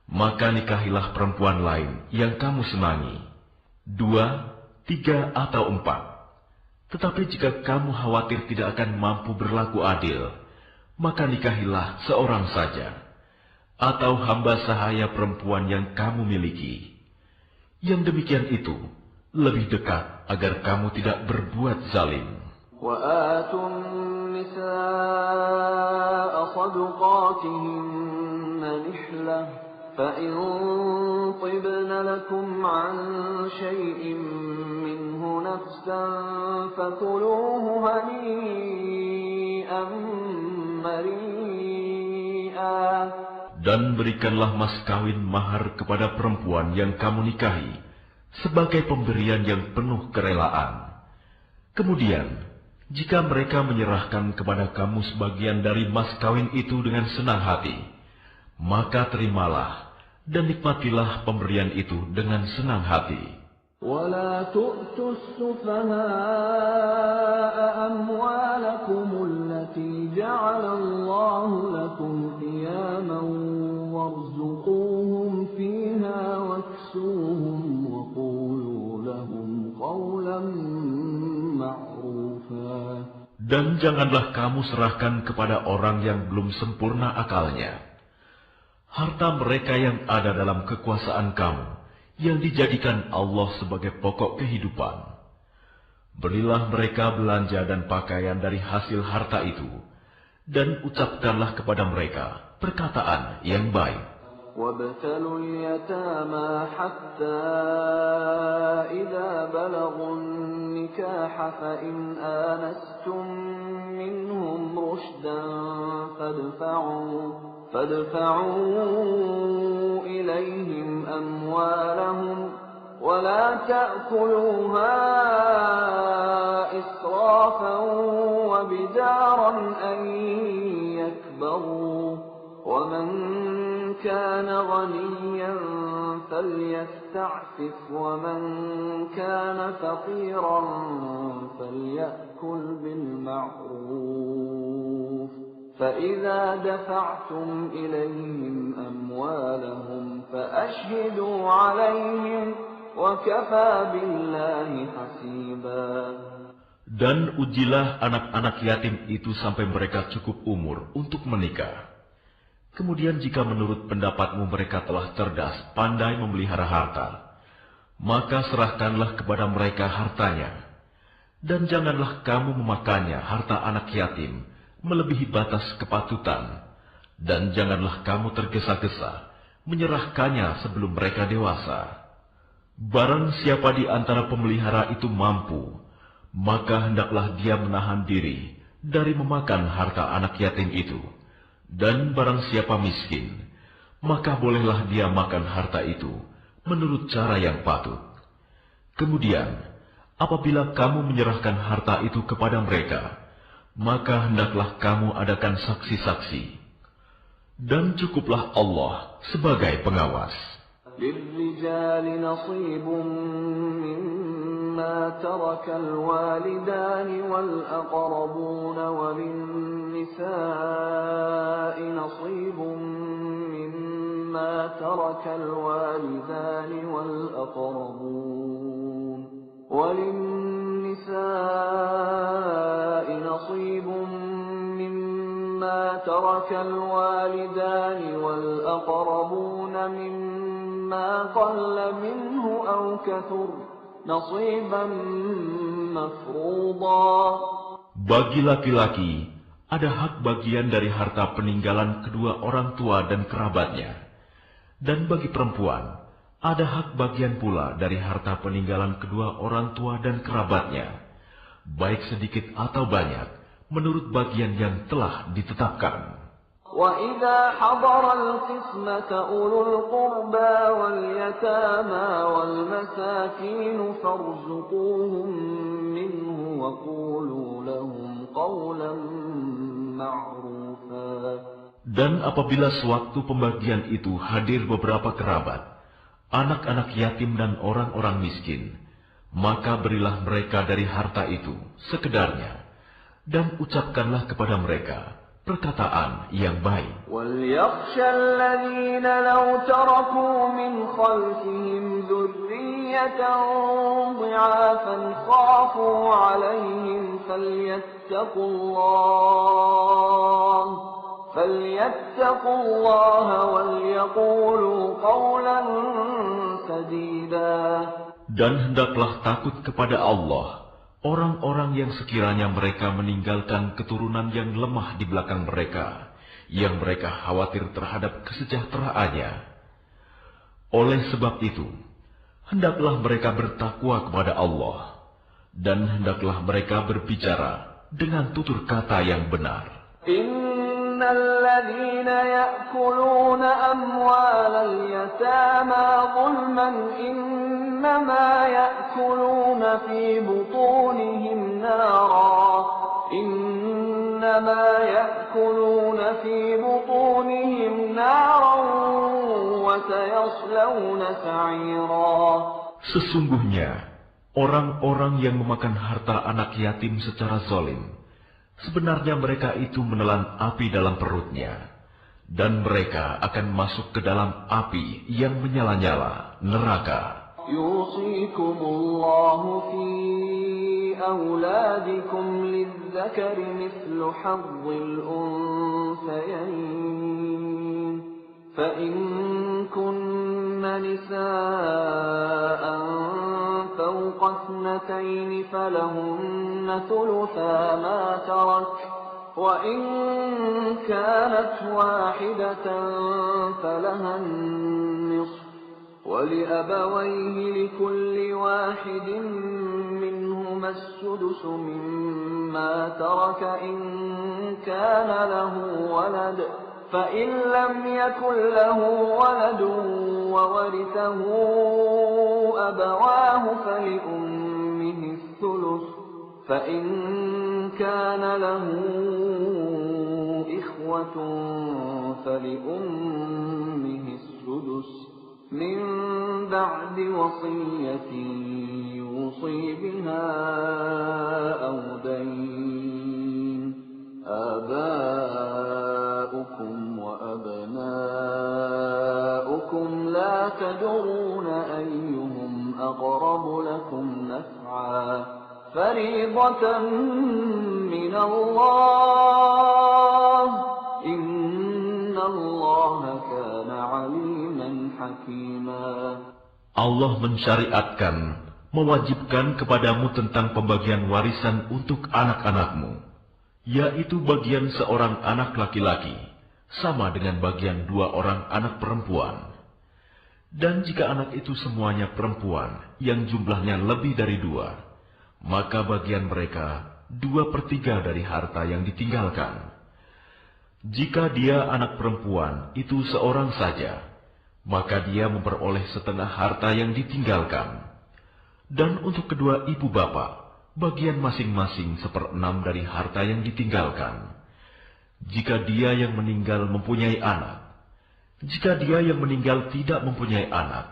maka nikahilah perempuan lain yang kamu senangi, 2, 3 atau 4. Tetapi jika kamu khawatir tidak akan mampu berlaku adil, maka nikahilah seorang saja, atau hamba sahaya perempuan yang kamu miliki. Yang demikian itu lebih dekat agar kamu tidak berbuat zalim. وَآتُوا النِّسَاءَ صَدُقَاتِهِنَّ نِحْلَةً فإن طبن لكم عن شيء منه نفسا فكلوه هنيئا مريئا. Dan berikanlah mas kawin mahar kepada perempuan yang kamu nikahi sebagai pemberian yang penuh kerelaan. Kemudian, jika mereka menyerahkan kepada kamu sebagian dari mas kawin itu dengan senang hati, maka terimalah dan nikmatilah pemberian itu dengan senang hati. ولا تؤتوا السفهاء أموالكم التي جعل الله لكم قياما وارزقوهم فيها واكسوهم وقولوا لهم قولا معروفا. Dan janganlah kamu serahkan kepada orang yang belum sempurna akalnya harta mereka yang ada dalam kekuasaan kamu, yang dijadikan Allah sebagai pokok kehidupan. Berilah mereka belanja dan pakaian dari hasil harta itu, dan ucapkanlah kepada mereka perkataan yang baik. وَابْتَلُوا الْيَتَامَى حَتَّى إِذَا بَلَغُوا النِّكَاحَ فَإِنْ آنَسْتُمْ مِنْهُمْ رُشْدًا فادفعوا إليهم أموالهم ولا تأكلوها إسرافا وبدارا أن يكبروا ومن كان غنيا فليستعفف ومن كان فقيرا فليأكل بالمعروف فإذا دفعتم إليهم أموالهم فأشهدوا عليهم وكفى بالله حسيبا. Dan ujilah anak-anak yatim itu sampai mereka cukup umur untuk menikah. Kemudian jika menurut pendapatmu mereka telah cerdas, pandai memelihara harta, maka serahkanlah kepada mereka hartanya. Dan janganlah kamu memakannya harta anak yatim melebihi batas kepatutan, dan janganlah kamu tergesa-gesa menyerahkannya sebelum mereka dewasa. Barang siapa di antara pemelihara itu mampu, maka hendaklah dia menahan diri dari memakan harta anak yatim itu. Dan barang siapa miskin, maka bolehlah dia makan harta itu menurut cara yang patut. Kemudian, apabila kamu menyerahkan harta itu kepada mereka, maka hendaklah kamu adakan saksi-saksi. Dan cukuplah Allah sebagai pengawas. للرجال نصيب مما ترك الوالدان والأقربون وللنساء نصيب مما ترك الوالدان والأقربون وللنساء نصيب مما ترك الوالدان والأقربون مما قل منه أو كثر نصيبا مفروضا. Bagi laki-laki ada hak bagian dari harta peninggalan kedua orang tua dan kerabatnya, dan bagi perempuan ada hak bagian pula dari harta peninggalan kedua orang tua dan kerabatnya, baik sedikit atau banyak, menurut bagian yang telah ditetapkan. وَإِذَا حَضَرَ الْقِسْمَةَ أُولُو الْقُرْبَى وَالْيَتَامَى وَالْمَسَاكِينُ فَارْزُقُوهُم مِّنْهُ وَقُولُوا لَهُمْ قَوْلًا مَّعْرُوفًا. Dan apabila sewaktu pembagian itu hadir beberapa kerabat, anak-anak yatim dan orang-orang miskin, maka berilah mereka dari harta itu sekedarnya, dan ucapkanlah kepada mereka perkataan yang baik. وَلْيَخْشَ الَّذِينَ لَوْ تَرَكُوا مِنْ خَلْفِهِمْ ذُرِّيَّةً ضِعَافًا خَافُوا عَلَيْهِمْ فَلْيَتَّقُوا اللَّهَ وَلْيَقُولُوا قَوْلًا سَدِيدًا. Dan hendaklah takut kepada Allah orang-orang yang sekiranya mereka meninggalkan keturunan yang lemah di belakang mereka, yang mereka khawatir terhadap kesejahteraannya. Oleh sebab itu, hendaklah mereka bertakwa kepada Allah, dan hendaklah mereka berbicara dengan tutur kata yang benar. الذين يأكلون أموال اليتامى ظلما إنما يأكلون في بطونهم نارا وسيصلون سعيرا. Sesungguhnya, orang-orang yang memakan harta anak yatim secara zalim, sebenarnya mereka itu menelan api dalam perutnya, dan mereka akan masuk ke dalam api yang menyala-nyala, neraka. يوصيكم الله في أولادكم للذكر مثل حظ الأنثيين فإن كن نساء فوق 2 فلهن ثلثا ما ترك وإن كانت واحدة فلها النصف ولأبويه لكل واحد منهما السدس مما ترك إن كان له ولد فإن لم يكن له ولد وورثه أبواه فلأمه الثلث فإن كان له إخوة فلأمه السدس من بعد وصية يوصي بها أو دين آباؤكم وأبناؤكم لا تدرون أيهم أقرب لكم نفعا فريضة من الله إن الله كان عليما حكيما. Allah mensyariatkan, mewajibkan kepadamu tentang pembagian warisan untuk anak-anakmu, yaitu bagian seorang anak laki-laki, sama dengan bagian 2 orang anak perempuan. Dan jika anak itu semuanya perempuan, yang jumlahnya lebih dari 2, maka bagian mereka 2/3 dari harta yang ditinggalkan. Jika dia anak perempuan itu seorang saja, maka dia memperoleh setengah harta yang ditinggalkan. Dan untuk kedua ibu bapak, bagian masing-masing 1/6 dari harta yang ditinggalkan. Jika dia yang meninggal mempunyai anak, jika dia yang meninggal tidak mempunyai anak,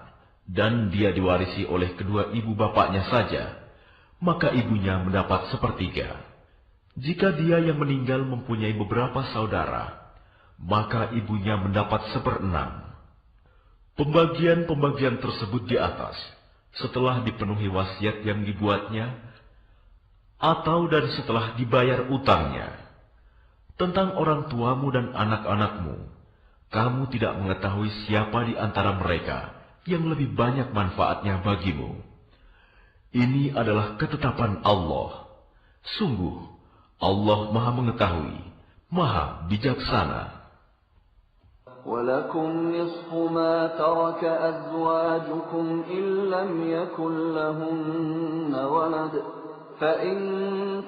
dan dia diwarisi oleh kedua ibu bapaknya saja, maka ibunya mendapat 1/3. Jika dia yang meninggal mempunyai beberapa saudara, maka ibunya mendapat 1/6. Pembagian-pembagian tersebut di atas, setelah dipenuhi wasiat yang dibuatnya, atau dan setelah dibayar utangnya. Tentang orang tuamu dan anak-anakmu, kamu tidak mengetahui siapa di antara mereka yang lebih banyak manfaatnya bagimu. Ini adalah ketetapan Allah. Sungguh, Allah Maha Mengetahui, Maha Bijaksana. ولكم نصف ما ترك أزواجكم إن لم يكن لهن ولد فإن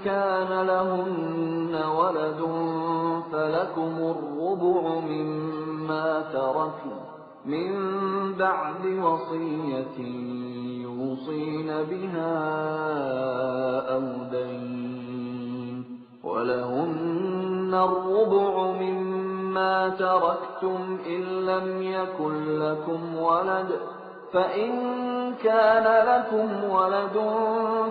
كان لهن ولد فلكم الربع مما تركن من بعد وصية يوصين بها أو دين ولهن الربع مما تركتم إن لم يكن لكم ولد فإن كان لكم ولد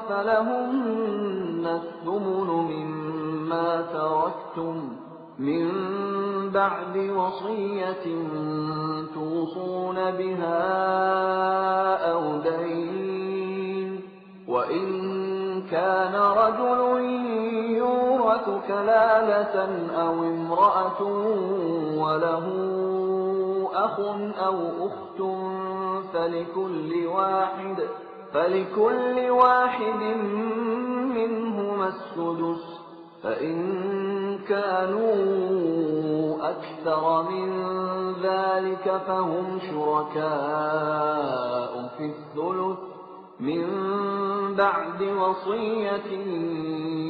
فلهن الثمن مما تركتم من بعد وصية توصون بها أو دين وإن كان رجل يورث كلالة أو امرأة وله أخ أو أخت فلكل واحد منهما السدس فإن كانوا أكثر من ذلك فهم شركاء في الثلث من بعد وصية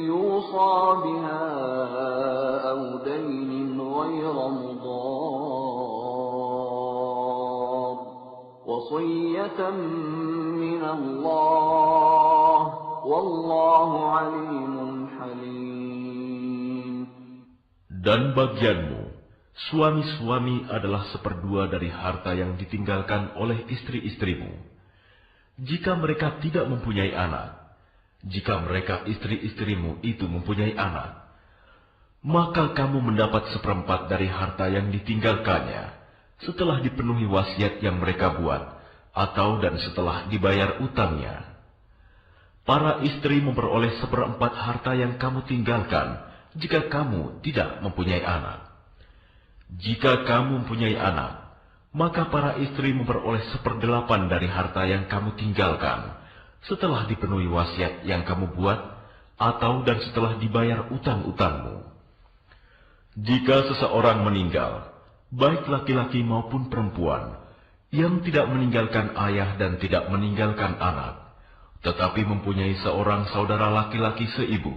يوصى بها أو دين غير مضار وصية من الله والله عليم حليم. Dan bagianmu, suami-suami adalah seperdua dari harta yang ditinggalkan oleh istri-istrimu. Jika mereka tidak mempunyai anak, jika mereka istri-istrimu itu mempunyai anak, maka kamu mendapat seperempat dari harta yang ditinggalkannya setelah dipenuhi wasiat yang mereka buat, atau dan setelah dibayar utangnya. Para istri memperoleh seperempat harta yang kamu tinggalkan jika kamu tidak mempunyai anak. Jika kamu mempunyai anak, maka para istri memperoleh 1/8 dari harta yang kamu tinggalkan setelah dipenuhi wasiat yang kamu buat, atau dan setelah dibayar utang-utangmu. Jika seseorang meninggal, baik laki-laki maupun perempuan, yang tidak meninggalkan ayah dan tidak meninggalkan anak, tetapi mempunyai seorang saudara laki-laki seibu,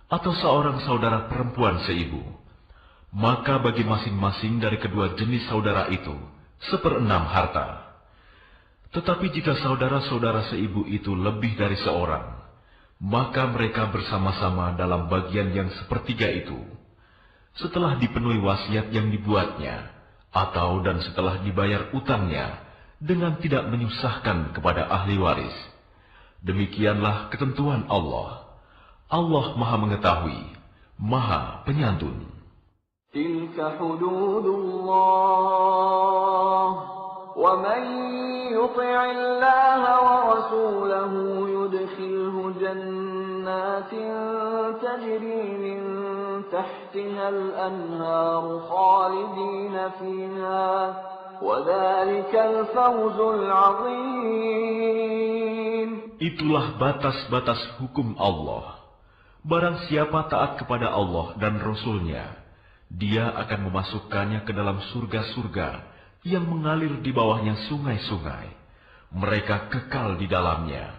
atau seorang saudara perempuan seibu, maka bagi masing-masing dari kedua jenis saudara itu 1/6 harta. Tetapi jika saudara-saudara seibu itu lebih dari seorang, maka mereka bersama-sama dalam bagian yang 1/3 itu, setelah dipenuhi wasiat yang dibuatnya, atau dan setelah dibayar utangnya, dengan tidak menyusahkan kepada ahli waris. Demikianlah ketentuan Allah. Allah Maha Mengetahui, Maha Penyantun. Tilka hududullah, wa man yuti'illaha wa rasulahu yudkhilhu jannatin tajri min tahtiha al-anhar khalidina fiha, wa dhalikal fawzul 'azim. Itulah batas-batas hukum Allah. Barang siapa taat kepada Allah dan Rasul-Nya, dia akan memasukkannya ke dalam surga-surga yang mengalir di bawahnya sungai-sungai. Mereka kekal di dalamnya.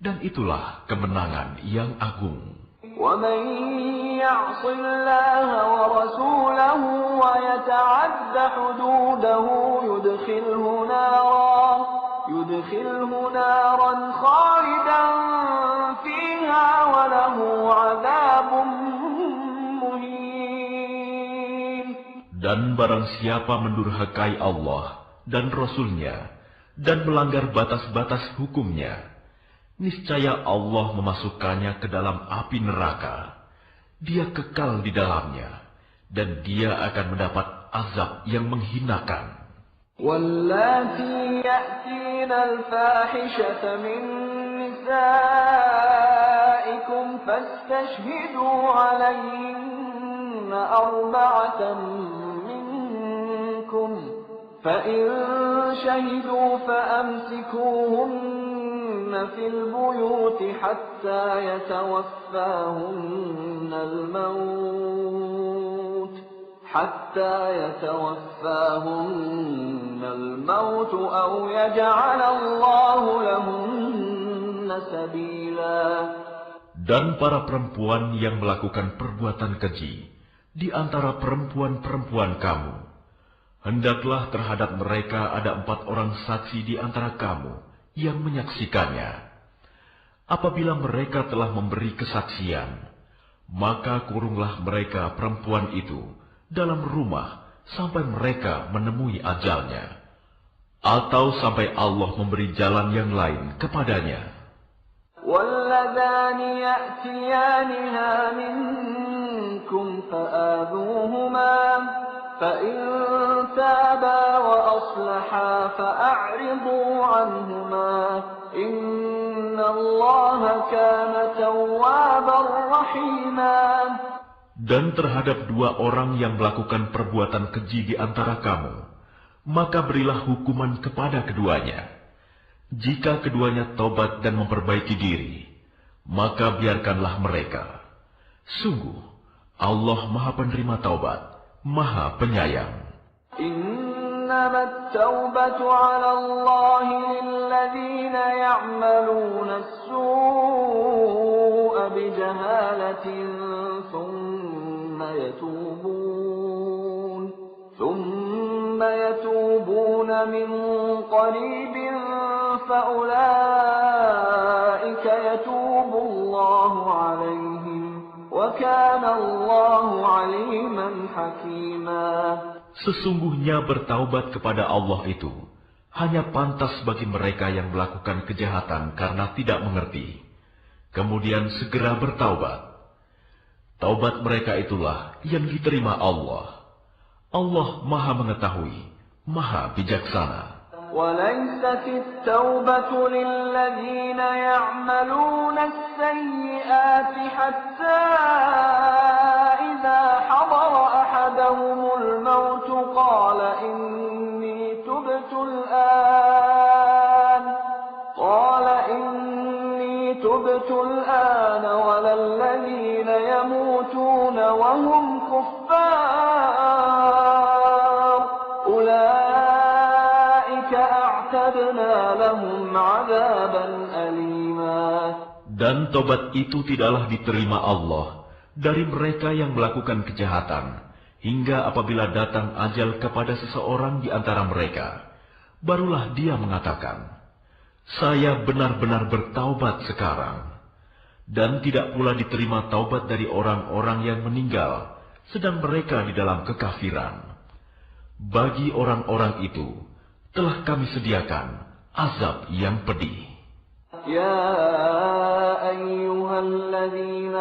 Dan itulah kemenangan yang agung. وَمَنْ يَعْصِ اللَّهَ وَرَسُولَهُ وَيَتَعَدَّ حُدُودَهُ يُدْخِلْهُ نَارًا خَالِدًا فِيهَا وَلَهُ عَذَابٌ مُهِينٌ. Dan barang siapa mendurhakai Allah dan Rasul-Nya dan melanggar batas-batas hukum-Nya, niscaya Allah memasukkannya ke dalam api neraka. Dia kekal di dalamnya, dan dia akan mendapat azab yang menghinakan. وَاللَّاتِي يَأْتِينَ الْفَاحِشَةَ مِن نِّسَائِكُمْ فَاسْتَشْهِدُوا عَلَيْهِنَّ 4 مِّنكُمْ فَإِن شَهِدُوا فَأَمْسِكُوهُنَّ فِي الْبُيُوتِ حَتَّى يَتَوَفَّاهُنَّ الموت أو يجعل الله لهن سبيلا. Dan para perempuan yang melakukan perbuatan keji di antara perempuan-perempuan kamu, hendaklah terhadap mereka ada 4 orang saksi di antara kamu yang menyaksikannya. Apabila mereka telah memberi kesaksian, maka kurunglah mereka perempuan itu dalam rumah sampai mereka menemui ajalnya, atau sampai Allah memberi jalan yang lain kepadanya. وَاللَّذَانِ يَأْتِيَانِهَا مِنكُمْ فَآذُوهُمَا فَإِن تَابَا وَأَصْلَحَا فَأَعْرِضُوا عَنْهُمَا إِنَّ اللَّهَ كَانَ تَوَّابًا رَحِيمًا. Dan terhadap 2 orang yang melakukan perbuatan keji di antara kamu, maka berilah hukuman kepada keduanya. Jika keduanya tobat dan memperbaiki diri, maka biarkanlah mereka. Sungguh, Allah Maha Penerima Taubat, Maha Penyayang. إنما التوبة على الله للذين يعملون السوء بجهالة ثم يتوبون من قريب فأولئك يتوب الله عليهم وكان الله عليما حكيما. Sesungguhnya bertaubat kepada Allah itu hanya pantas bagi mereka yang melakukan kejahatan karena tidak mengerti, kemudian segera bertaubat. Taubat mereka itulah yang diterima Allah. Allah Maha Mengetahui, Maha Bijaksana. وليست التوبة للذين يعملون السيئات حتى إذا حضر أحدهم الموت قال إني تبت الآن ولا الذين يموتون وهم كفار أولئك أعتدنا لهم عذابا أليما. Dan tobat itu tidaklah diterima Allah dari mereka yang melakukan kejahatan, hingga apabila datang ajal kepada seseorang di antara mereka, barulah dia mengatakan, saya benar-benar bertaubat sekarang. Dan tidak pula diterima taubat dari orang-orang yang meninggal, sedang mereka di dalam kekafiran. Bagi orang-orang itu, telah kami sediakan azab yang pedih. يا أيها الذين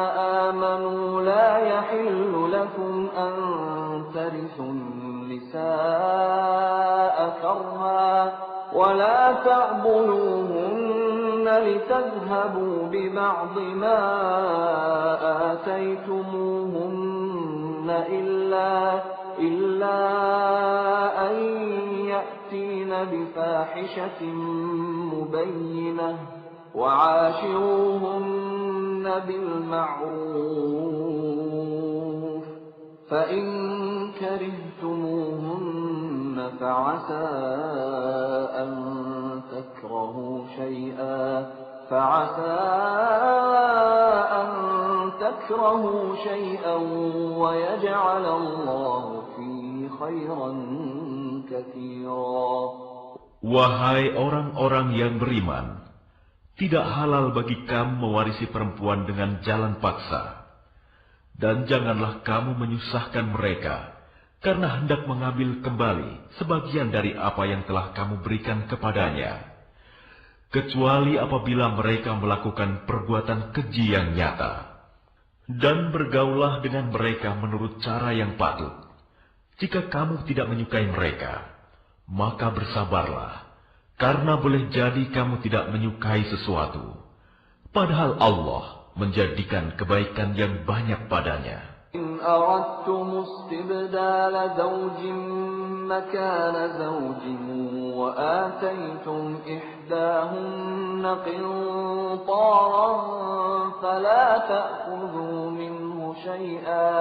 آمنوا لا يحل لكم أن ترثوا النساء كرها ولا تعضلوهن لتذهبوا ببعض ما آتيتموهن إلا أن يأتين بفاحشة مبينة وعاشروهن بالمعروف فإن كرهتموهن فعسى أن تكرهوا شيئا ويجعل الله فيه خيرا كثيرا. Wahai orang-orang yang beriman, tidak halal bagi kamu mewarisi perempuan dengan jalan paksa. Dan janganlah kamu menyusahkan mereka, karena hendak mengambil kembali sebagian dari apa yang telah kamu berikan kepadanya. Kecuali apabila mereka melakukan perbuatan keji yang nyata. Dan bergaulah dengan mereka menurut cara yang patut. Jika kamu tidak menyukai mereka, maka bersabarlah. Karena boleh jadi kamu tidak menyukai sesuatu, padahal Allah menjadikan kebaikan yang banyak padanya. إن أردتم استبدال زوج مكان زوج وآتيتم إحداهن قنطارا فلا تأخذوا منه شيئا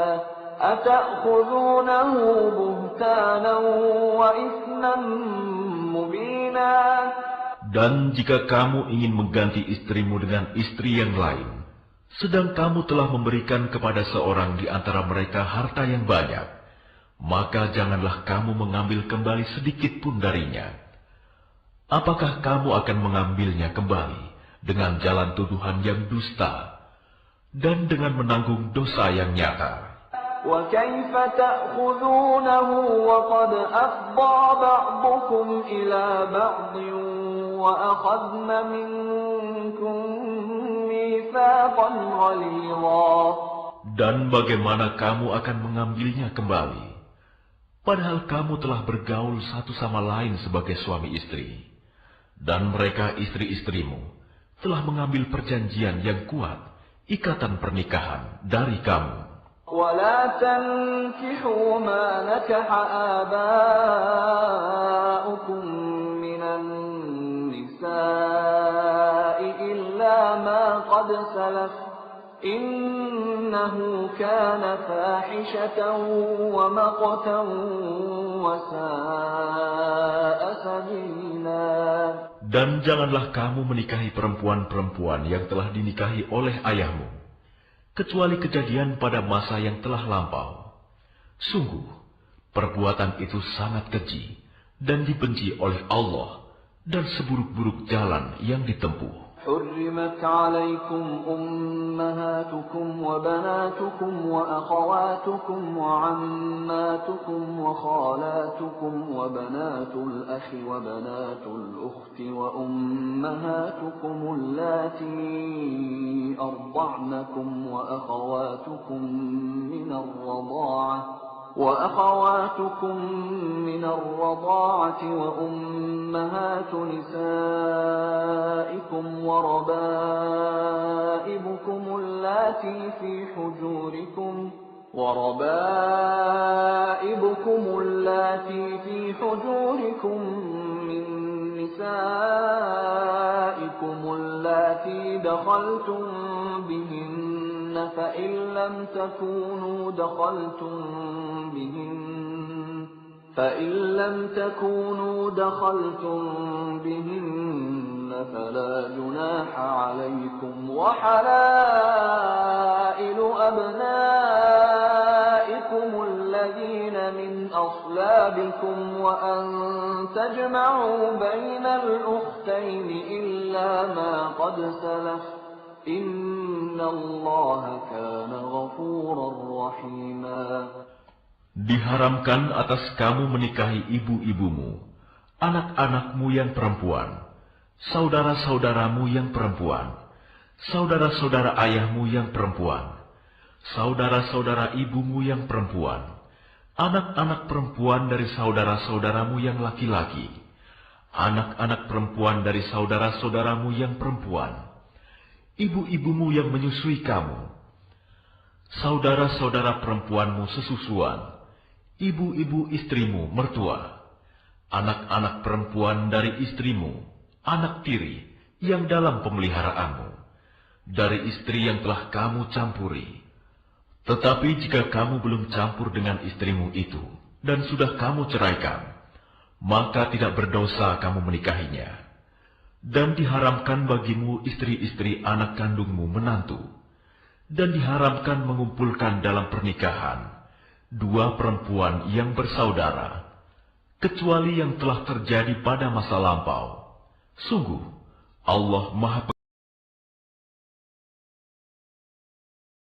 أتأخذونه بهتانا وإثما مبينا. Dan jika kamu ingin mengganti istrimu dengan istri yang lain, sedang kamu telah memberikan kepada seorang di antara mereka harta yang banyak, maka janganlah kamu mengambil kembali sedikit pun darinya. Apakah kamu akan mengambilnya kembali dengan jalan tuduhan yang dusta dan dengan menanggung dosa yang nyata? وَكَيْفَ تَأْخُذُونَهُ وَقَدْ أَفْضَىٰ بَعْضُكُمْ إِلَىٰ بَعْضٍ وَأَخَذْنَ مِنكُم مِّيثَاقًا غَلِيظًا. Dan bagaimana kamu akan mengambilnya kembali, padahal kamu telah bergaul satu sama lain sebagai suami istri, dan mereka istri-istrimu telah mengambil perjanjian yang kuat, ikatan pernikahan dari kamu. وَلَا تَنكِحُوا مَا نَكَحَ آبَاؤُكُم مِّنَ النِّسَاءِ إِلَّا مَا قَدْ سَلَفَ إنه كان فاحشة ومقتا وساء سبيلا. Dan janganlah kamu menikahi perempuan-perempuan yang telah dinikahi oleh ayahmu, kecuali kejadian pada masa yang telah lampau. Sungguh, perbuatan itu sangat keji dan dibenci oleh Allah dan seburuk-buruk jalan yang ditempuh. حرمت عليكم أمهاتكم وبناتكم وأخواتكم وعماتكم وخالاتكم وبنات الأخ وبنات الأخت وأمهاتكم اللاتي أرضعنكم وأخواتكم من الرضاعة وأمهات نسائكم وربائبكم اللاتي في حجوركم من نسائكم اللاتي دخلتم بهن فإن لم تكونوا دخلتم بهن فلا جناح عليكم وحلائل أبنائكم الذين من أصلابكم وأن تجمعوا بين الأختين إلا ما قد سلف إن الله كان غفورا رحيما. Diharamkan atas kamu menikahi ibu-ibumu, anak-anakmu yang perempuan, saudara-saudaramu yang perempuan, saudara-saudara ayahmu yang perempuan, saudara-saudara ibumu yang perempuan, anak-anak perempuan dari saudara-saudaramu yang laki-laki, anak-anak perempuan dari saudara-saudaramu yang perempuan, ibu-ibumu yang menyusui kamu, saudara-saudara perempuanmu sesusuan, ibu-ibu istrimu mertua, anak-anak perempuan dari istrimu, anak tiri yang dalam pemeliharaanmu, dari istri yang telah kamu campuri. Tetapi jika kamu belum campur dengan istrimu itu, dan sudah kamu ceraikan, maka tidak berdosa kamu menikahinya. Dan diharamkan bagimu istri-istri anak kandungmu menantu, dan diharamkan mengumpulkan dalam pernikahan dua perempuan yang bersaudara, kecuali yang telah terjadi pada masa lampau. Sungguh, Allah Maha